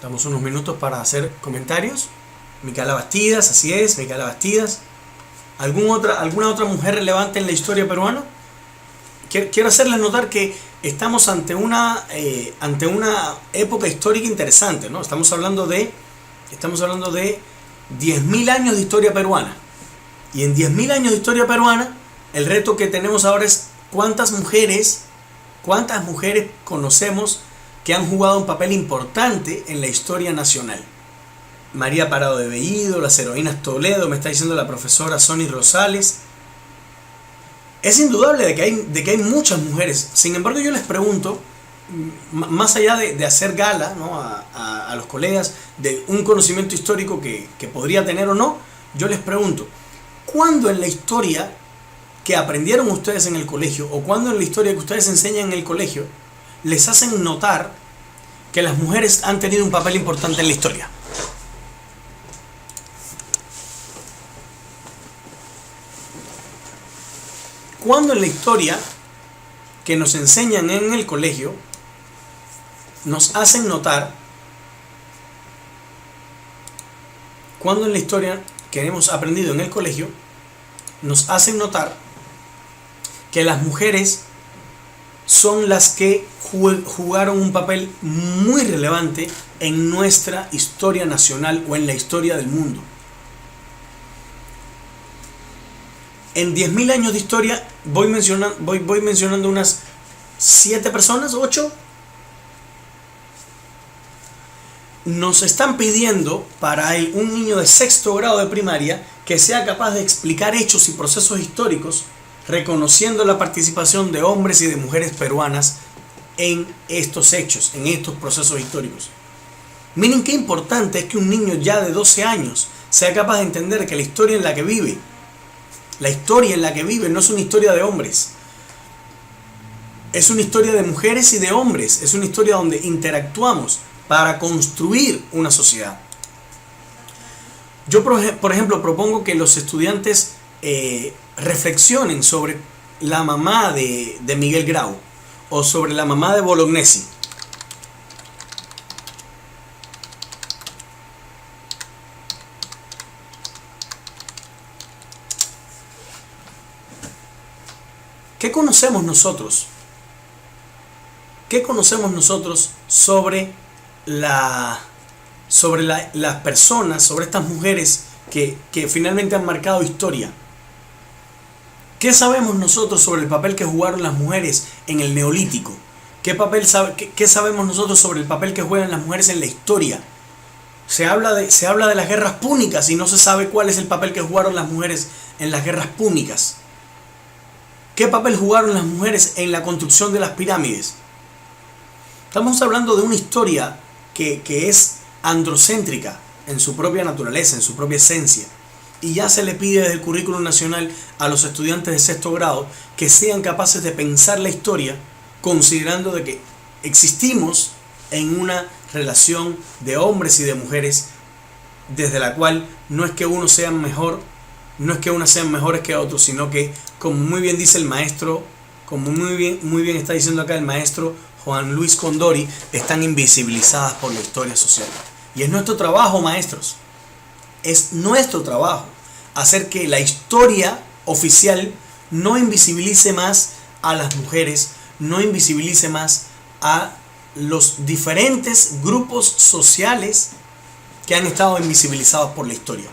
Damos unos minutos para hacer comentarios. Micaela Bastidas, así es, Micaela Bastidas. ¿Alguna otra mujer relevante en la historia peruana? Quiero hacerles notar que estamos ante una época histórica interesante, ¿no? Estamos hablando de 10.000 años de historia peruana. Y en 10.000 años de historia peruana, el reto que tenemos ahora es cuántas mujeres conocemos que han jugado un papel importante en la historia nacional. María Parado de Bellido, las heroínas Toledo, me está diciendo la profesora Sonny Rosales. Es indudable de que hay muchas mujeres. Sin embargo, yo les pregunto, más allá de hacer gala, ¿no?, a los colegas de un conocimiento histórico que podría tener o no, yo les pregunto, ¿cuándo en la historia que aprendieron ustedes en el colegio o cuándo en la historia que ustedes enseñan en el colegio les hacen notar que las mujeres han tenido un papel importante en la historia? ¿Cuándo en la historia que nos enseñan en el colegio nos hacen notar, cuando en la historia que hemos aprendido en el colegio nos hacen notar que las mujeres son las que jugaron un papel muy relevante en nuestra historia nacional o en la historia del mundo? En 10.000 años de historia voy mencionando unas 7 personas, 8. Nos están pidiendo para un niño de 6º grado de primaria que sea capaz de explicar hechos y procesos históricos, reconociendo la participación de hombres y de mujeres peruanas en estos hechos, en estos procesos históricos. Miren qué importante es que un niño ya de 12 años sea capaz de entender que la historia en la que vive no es una historia de hombres, es una historia de mujeres y de hombres, es una historia donde interactuamos para construir una sociedad. Yo, por ejemplo, propongo que los estudiantes reflexionen sobre la mamá de Miguel Grau o sobre la mamá de Bolognesi. ¿Qué conocemos nosotros? ¿Qué conocemos nosotros sobre las personas, sobre estas mujeres que finalmente han marcado historia? ¿Qué sabemos nosotros sobre el papel que jugaron las mujeres en el Neolítico? ¿Qué sabemos nosotros sobre el papel que juegan las mujeres en la historia? Se habla de las guerras púnicas y no se sabe cuál es el papel que jugaron las mujeres en las guerras púnicas. ¿Qué papel jugaron las mujeres en la construcción de las pirámides? Estamos hablando de una historia que es androcéntrica en su propia naturaleza, en su propia esencia. Y ya se le pide desde el currículum nacional a los estudiantes de 6º grado que sean capaces de pensar la historia considerando de que existimos en una relación de hombres y de mujeres desde la cual no es que unos sean mejor, no es que unas sean mejores que otros, sino que, como muy bien dice el maestro, como muy bien está diciendo acá el maestro Juan Luis Condori, están invisibilizadas por la historia social. Y es nuestro trabajo, maestros, es nuestro trabajo hacer que la historia oficial no invisibilice más a las mujeres, no invisibilice más a los diferentes grupos sociales que han estado invisibilizados por la historia.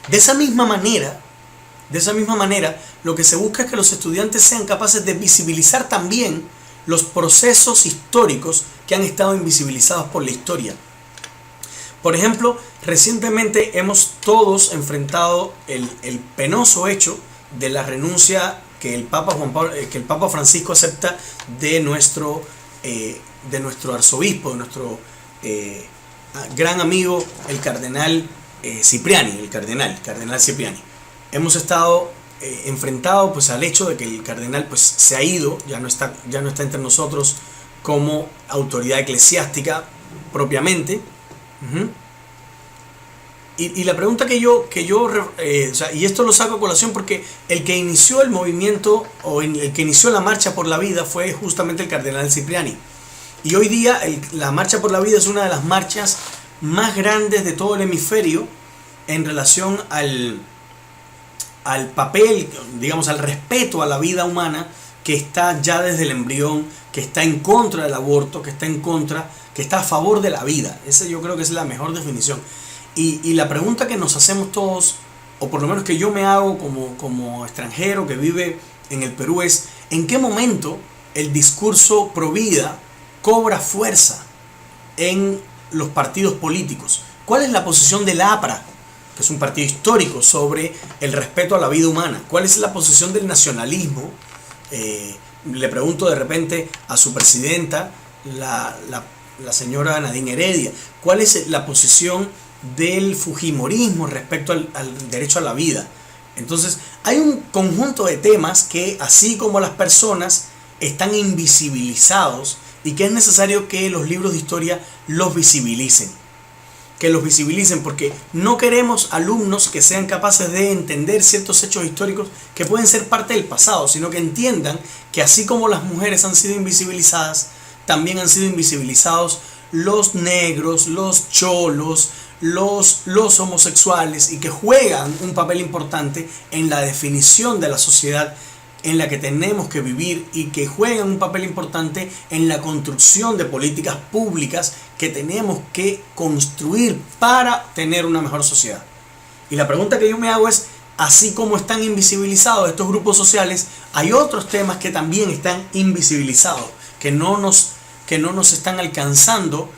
De esa misma manera, lo que se busca es que los estudiantes sean capaces de visibilizar también los procesos históricos que han estado invisibilizados por la historia. Por ejemplo, recientemente hemos todos enfrentado el penoso hecho de la renuncia que el Papa Francisco acepta de nuestro arzobispo, de nuestro gran amigo, el cardenal Cipriani, el cardenal Cipriani. Hemos estado enfrentados pues al hecho de que el cardenal pues se ha ido, ya no está entre nosotros como autoridad eclesiástica propiamente. Y la pregunta y esto lo saco a colación porque el que inició el movimiento o el que inició la marcha por la vida fue justamente el cardenal Cipriani. Y hoy día la Marcha por la Vida es una de las marchas más grandes de todo el hemisferio en relación al papel, digamos, al respeto a la vida humana, que está ya desde el embrión, que está en contra del aborto, que está a favor de la vida. Esa yo creo que es la mejor definición. Y la pregunta que nos hacemos todos, o por lo menos que yo me hago como extranjero que vive en el Perú, es: ¿en qué momento el discurso pro vida cobra fuerza en los partidos políticos? ¿Cuál es la posición del APRA, que es un partido histórico, sobre el respeto a la vida humana? ¿Cuál es la posición del nacionalismo? Le pregunto de repente a su presidenta, la señora Nadine Heredia, ¿cuál es la posición del fujimorismo respecto al derecho a la vida? Entonces, hay un conjunto de temas que, así como las personas, están invisibilizados y que es necesario que los libros de historia los visibilicen. Que los visibilicen, porque no queremos alumnos que sean capaces de entender ciertos hechos históricos que pueden ser parte del pasado, sino que entiendan que así como las mujeres han sido invisibilizadas, también han sido invisibilizados los negros, los cholos, los homosexuales, y que juegan un papel importante en la definición de la sociedad en la que tenemos que vivir, y que juegan un papel importante en la construcción de políticas públicas que tenemos que construir para tener una mejor sociedad. Y la pregunta que yo me hago es: así como están invisibilizados estos grupos sociales, hay otros temas que también están invisibilizados, que no nos están alcanzando,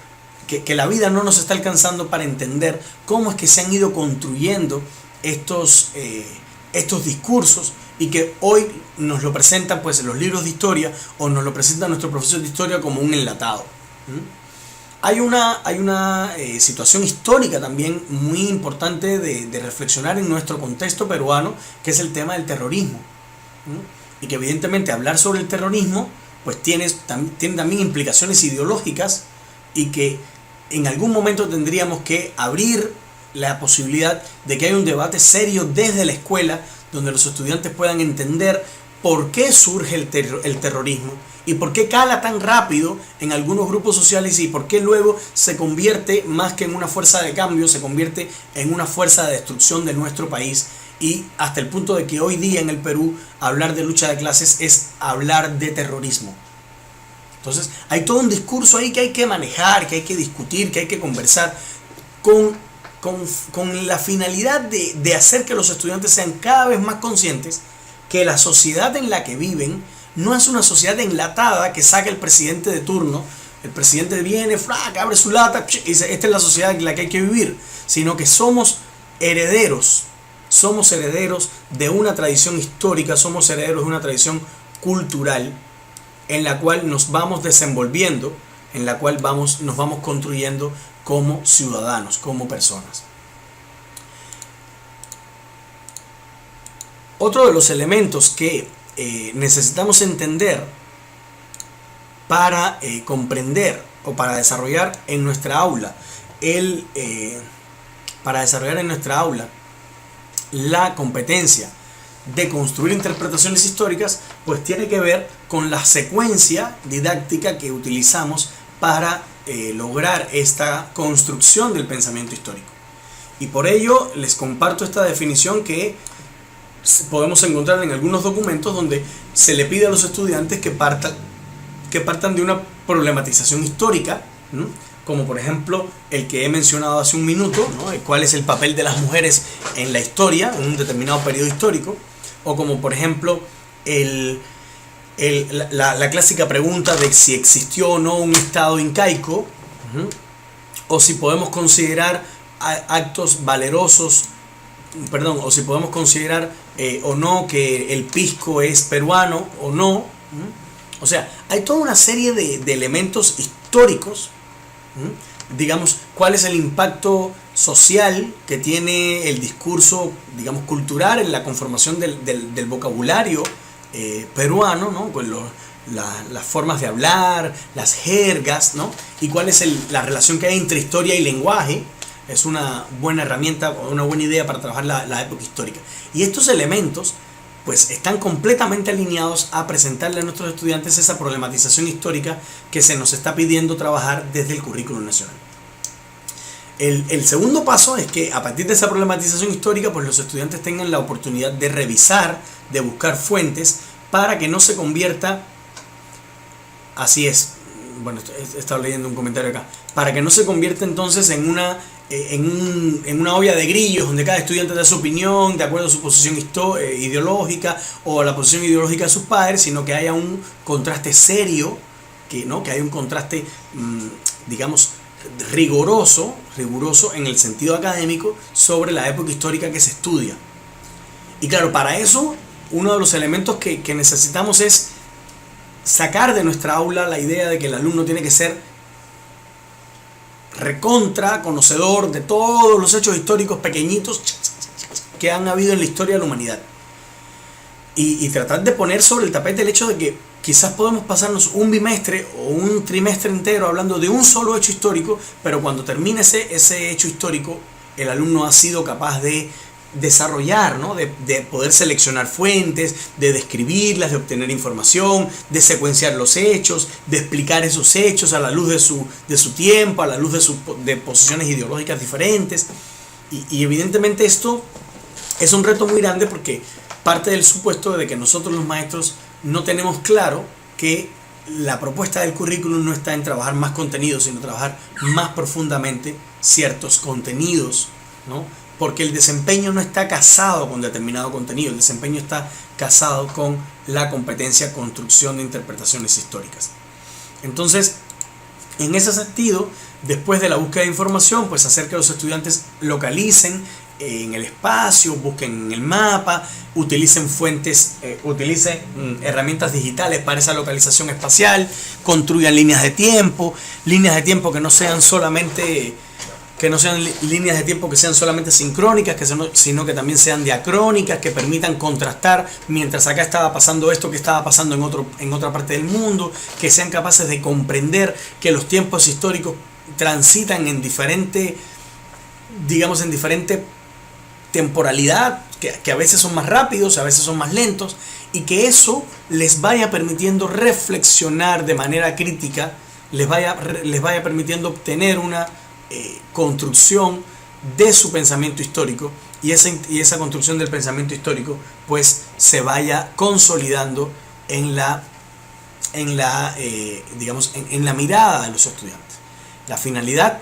que la vida no nos está alcanzando para entender cómo es que se han ido construyendo estos discursos, y que hoy nos lo presentan pues en los libros de historia, o nos lo presenta nuestro profesor de historia como un enlatado. Hay una situación histórica también muy importante de reflexionar en nuestro contexto peruano, que es el tema del terrorismo. Y que evidentemente hablar sobre el terrorismo pues tiene también implicaciones ideológicas, y que en algún momento tendríamos que abrir la posibilidad de que haya un debate serio desde la escuela, donde los estudiantes puedan entender por qué surge el terrorismo, y por qué cala tan rápido en algunos grupos sociales, y por qué luego se convierte, más que en una fuerza de cambio, se convierte en una fuerza de destrucción de nuestro país, y hasta el punto de que hoy día en el Perú hablar de lucha de clases es hablar de terrorismo. Entonces hay todo un discurso ahí que hay que manejar, que hay que discutir, que hay que conversar con la finalidad de hacer que los estudiantes sean cada vez más conscientes que la sociedad en la que viven no es una sociedad enlatada que saca el presidente de turno. El presidente viene, abre su lata y dice: esta es la sociedad en la que hay que vivir, sino que somos herederos de una tradición histórica, somos herederos de una tradición cultural en la cual nos vamos desenvolviendo, en la cual nos vamos construyendo como ciudadanos, como personas. Otro de los elementos que necesitamos entender para comprender o para desarrollar en nuestra aula la competencia de construir interpretaciones históricas, pues tiene que ver con la secuencia didáctica que utilizamos para lograr esta construcción del pensamiento histórico. Y por ello les comparto esta definición que podemos encontrar en algunos documentos, donde se le pide a los estudiantes que partan de una problematización histórica, ¿no? Como por ejemplo el que he mencionado hace un minuto, ¿no? ¿Cuál es el papel de las mujeres en la historia, en un determinado periodo histórico? O como por ejemplo la clásica pregunta de si existió o no un estado incaico, o si podemos considerar actos valerosos, o si podemos considerar o no que el pisco es peruano o no. O sea, hay toda una serie de elementos históricos. Digamos, cuál es el impacto social que tiene el discurso, digamos, cultural en la conformación del vocabulario peruano, ¿no? Con las formas de hablar, las jergas, ¿no? Y cuál es la relación que hay entre historia y lenguaje. Es una buena herramienta o una buena idea para trabajar la época histórica. Y estos elementos pues están completamente alineados a presentarle a nuestros estudiantes esa problematización histórica que se nos está pidiendo trabajar desde el currículum nacional. El segundo paso es que a partir de esa problematización histórica, pues los estudiantes tengan la oportunidad de revisar, de buscar fuentes, para que no se convierta, así es, bueno, estaba leyendo un comentario acá, para que no se convierta entonces en una olla de grillos donde cada estudiante da su opinión de acuerdo a su posición ideológica o a la posición ideológica de sus padres, sino que haya un contraste serio, que haya un contraste, digamos, riguroso en el sentido académico sobre la época histórica que se estudia. Y claro, para eso uno de los elementos que necesitamos es sacar de nuestra aula la idea de que el alumno tiene que ser recontra conocedor de todos los hechos históricos pequeñitos que han habido en la historia de la humanidad, y tratar de poner sobre el tapete el hecho de que quizás podemos pasarnos un bimestre o un trimestre entero hablando de un solo hecho histórico, pero cuando termine ese hecho histórico, el alumno ha sido capaz de desarrollar, ¿no? de poder seleccionar fuentes, de describirlas, de obtener información, de secuenciar los hechos, de explicar esos hechos a la luz de su tiempo, a la luz de posiciones ideológicas diferentes. Y evidentemente esto es un reto muy grande, porque parte del supuesto de que nosotros los maestros no tenemos claro que la propuesta del currículum no está en trabajar más contenidos, sino trabajar más profundamente ciertos contenidos, ¿no? Porque el desempeño no está casado con determinado contenido, el desempeño está casado con la competencia construcción de interpretaciones históricas. Entonces, en ese sentido, después de la búsqueda de información, pues hacer que los estudiantes localicen en el espacio, busquen en el mapa, utilicen herramientas digitales para esa localización espacial, construyan líneas de tiempo que no sean líneas de tiempo que sean solamente sincrónicas, sino que también sean diacrónicas, que permitan contrastar mientras acá estaba pasando esto que estaba pasando en otra parte del mundo, que sean capaces de comprender que los tiempos históricos transitan en diferente temporalidad, que a veces son más rápidos, a veces son más lentos, y que eso les vaya permitiendo reflexionar de manera crítica, les vaya permitiendo obtener una construcción de su pensamiento histórico, y esa construcción del pensamiento histórico pues se vaya consolidando en la mirada de los estudiantes. La finalidad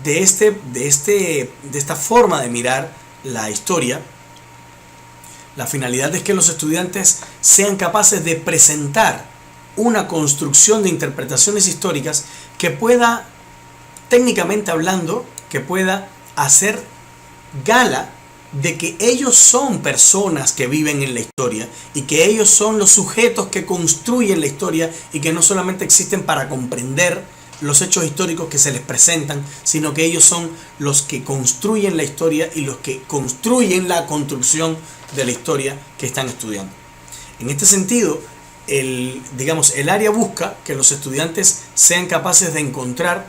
de esta forma de mirar la historia, la finalidad es que los estudiantes sean capaces de presentar una construcción de interpretaciones históricas que pueda, técnicamente hablando, que pueda hacer gala de que ellos son personas que viven en la historia, y que ellos son los sujetos que construyen la historia, y que no solamente existen para comprender los hechos históricos que se les presentan, sino que ellos son los que construyen la historia y los que construyen la construcción de la historia que están estudiando. En este sentido, el área busca que los estudiantes sean capaces de encontrar,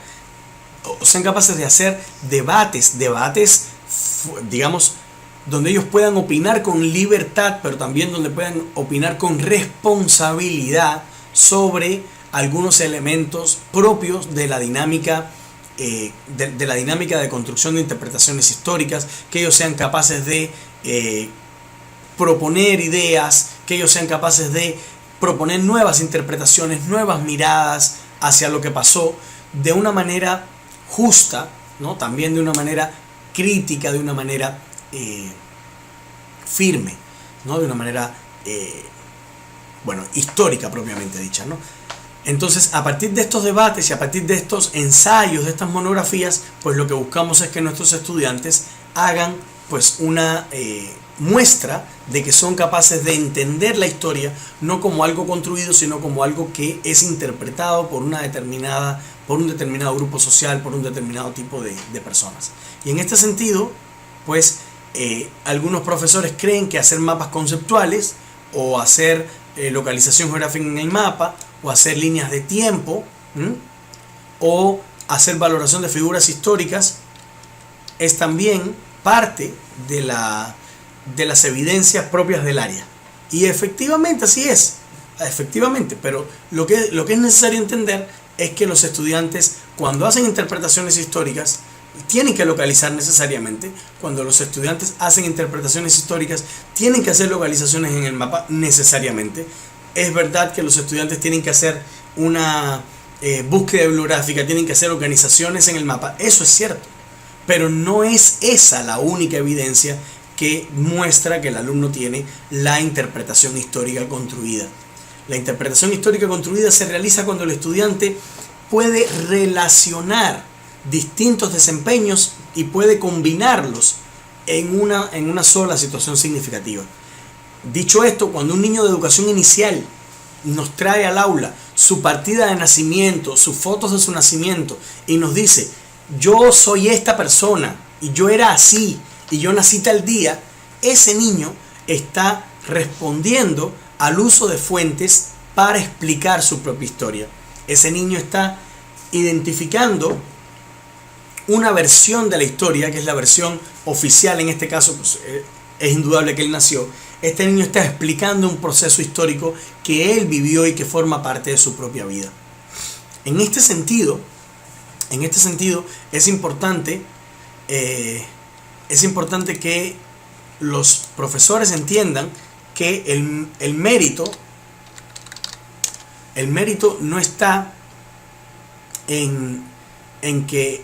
o sean capaces de hacer debates, donde ellos puedan opinar con libertad, pero también donde puedan opinar con responsabilidad sobre algunos elementos propios de la dinámica de construcción de interpretaciones históricas, que ellos sean capaces de proponer ideas, que ellos sean capaces de proponer nuevas interpretaciones, nuevas miradas hacia lo que pasó, de una manera justa, ¿no? También de una manera crítica, de una manera firme, ¿no? De una manera histórica propiamente dicha, ¿no? Entonces, a partir de estos debates y a partir de estos ensayos, de estas monografías, pues lo que buscamos es que nuestros estudiantes hagan pues una muestra de que son capaces de entender la historia no como algo construido, sino como algo que es interpretado por un determinado grupo social, por un determinado tipo de personas. Y en este sentido, pues algunos profesores creen que hacer mapas conceptuales, o hacer localización geográfica en el mapa, o hacer líneas de tiempo, o hacer valoración de figuras históricas, es también parte de las evidencias propias del área. Y efectivamente así es, efectivamente, pero lo que es necesario entender es que los estudiantes, cuando hacen interpretaciones históricas, tienen que localizar necesariamente. Cuando los estudiantes hacen interpretaciones históricas, tienen que hacer localizaciones en el mapa necesariamente. Es verdad que los estudiantes tienen que hacer una búsqueda bibliográfica, tienen que hacer organizaciones en el mapa, eso es cierto, pero no es esa la única evidencia que muestra que el alumno tiene la interpretación histórica construida. La interpretación histórica construida se realiza cuando el estudiante puede relacionar distintos desempeños y puede combinarlos en una sola situación significativa. Dicho esto, cuando un niño de educación inicial nos trae al aula su partida de nacimiento, sus fotos de su nacimiento y nos dice: yo soy esta persona y yo era así y yo nací tal día, ese niño está respondiendo al uso de fuentes para explicar su propia historia. Ese niño está identificando una versión de la historia, que es la versión oficial, en este caso pues, es indudable que él nació. Este niño está explicando un proceso histórico que él vivió y que forma parte de su propia vida. En este sentido es importante que los profesores entiendan que el mérito no está en que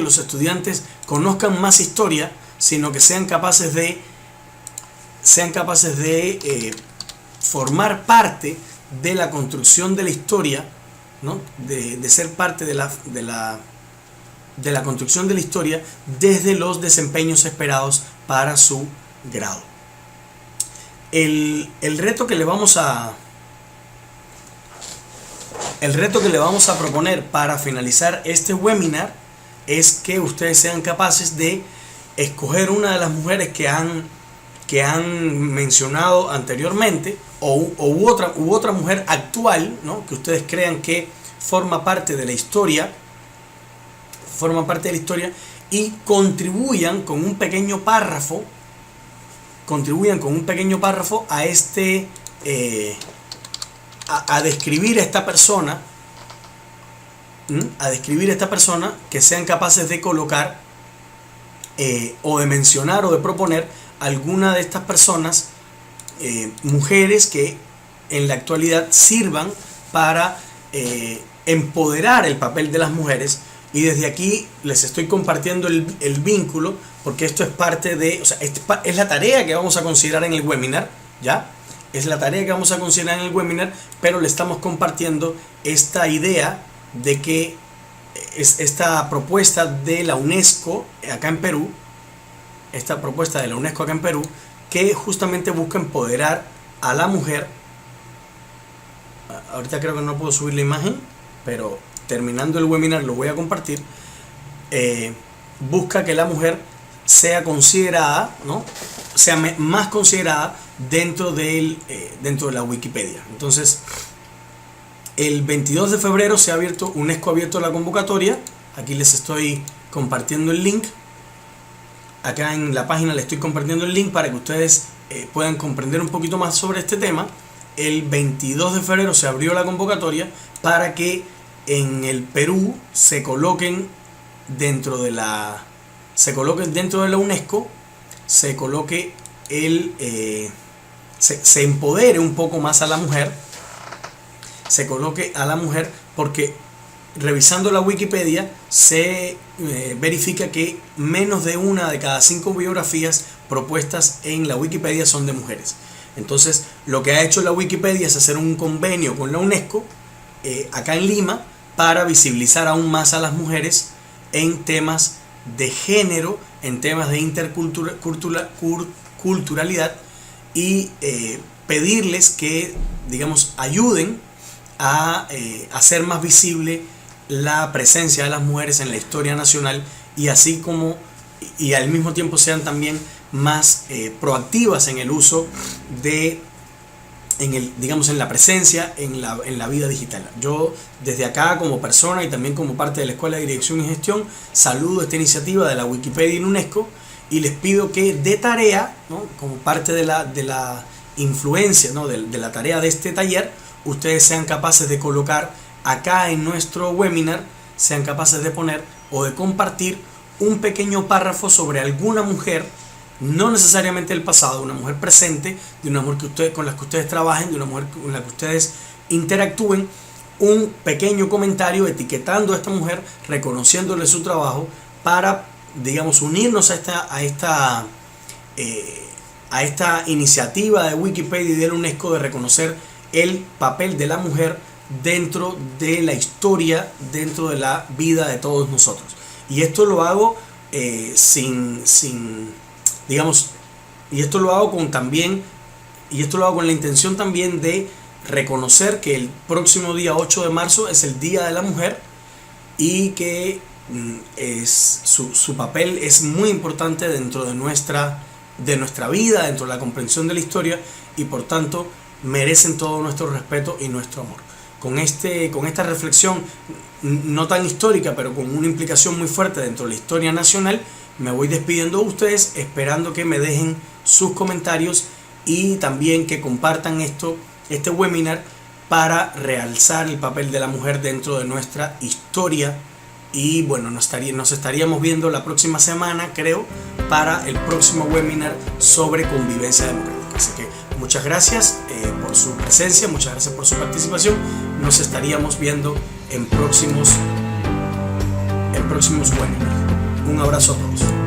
los estudiantes conozcan más historia, sino que sean capaces de formar parte de la construcción de la historia, ¿no? de ser parte de la construcción de la historia desde los desempeños esperados para su grado. El reto que le vamos a proponer para finalizar este webinar es que ustedes sean capaces de escoger una de las mujeres que han mencionado anteriormente u otra mujer actual, ¿no? Que ustedes crean que forma parte de la historia y contribuyan con un pequeño párrafo a a describir a esta persona, que sean capaces de colocar o de mencionar o de proponer alguna de estas personas, mujeres que en la actualidad sirvan para empoderar el papel de las mujeres. Y desde aquí les estoy compartiendo el vínculo, porque esto es parte de, o sea, es la tarea que vamos a considerar en el webinar, ¿ya? Es la tarea que vamos a considerar en el webinar, pero le estamos compartiendo esta idea de que esta propuesta de la UNESCO acá en Perú, que justamente busca empoderar a la mujer. Ahorita creo que no puedo subir la imagen, pero terminando el webinar lo voy a compartir. Busca que la mujer sea considerada, ¿no? Sea más considerada dentro de la Wikipedia. Entonces, el 22 de febrero UNESCO ha abierto la convocatoria. Aquí les estoy compartiendo el link. Acá en la página les estoy compartiendo el link para que ustedes puedan comprender un poquito más sobre este tema. El 22 de febrero se abrió la convocatoria para que en el Perú se coloquen dentro de la UNESCO, se empodere un poco más a la mujer, porque revisando la Wikipedia se verifica que menos de una de cada 5 biografías propuestas en la Wikipedia son de mujeres. Entonces, lo que ha hecho la Wikipedia es hacer un convenio con la UNESCO acá en Lima para visibilizar aún más a las mujeres en temas de género, en temas de interculturalidad y pedirles que, digamos, ayuden a hacer más visible la presencia de las mujeres en la historia nacional y al mismo tiempo sean también más proactivas en el uso en la presencia en la vida digital. Yo desde acá, como persona y también como parte de la Escuela de Dirección y Gestión, saludo esta iniciativa de la Wikipedia y la UNESCO y les pido que de tarea, ¿no? Como parte de la influencia, ¿no?, de la tarea de este taller, ustedes sean capaces de colocar acá en nuestro webinar, sean capaces de poner o de compartir un pequeño párrafo sobre alguna mujer, no necesariamente del pasado, una mujer presente, de una mujer con la que ustedes trabajen, de una mujer con la que ustedes interactúen, un pequeño comentario etiquetando a esta mujer, reconociéndole su trabajo, para, digamos, unirnos a esta iniciativa de Wikipedia y de la UNESCO de reconocer el papel de la mujer dentro de la historia, dentro de la vida de todos nosotros. Y esto lo hago digamos, y esto lo hago con la intención también de reconocer que el próximo día 8 de marzo es el Día de la Mujer, y que su papel es muy importante dentro de nuestra vida, dentro de la comprensión de la historia, y por tanto merecen todo nuestro respeto y nuestro amor. Con esta reflexión no tan histórica, pero con una implicación muy fuerte dentro de la historia nacional, me voy despidiendo de ustedes, esperando que me dejen sus comentarios y también que compartan este webinar para realzar el papel de la mujer dentro de nuestra historia. Y bueno, nos estaríamos viendo la próxima semana, creo, para el próximo webinar sobre convivencia democrática. Así que muchas gracias por su presencia, muchas gracias por su participación. Nos estaríamos viendo en próximos webinars. Un abrazo a todos.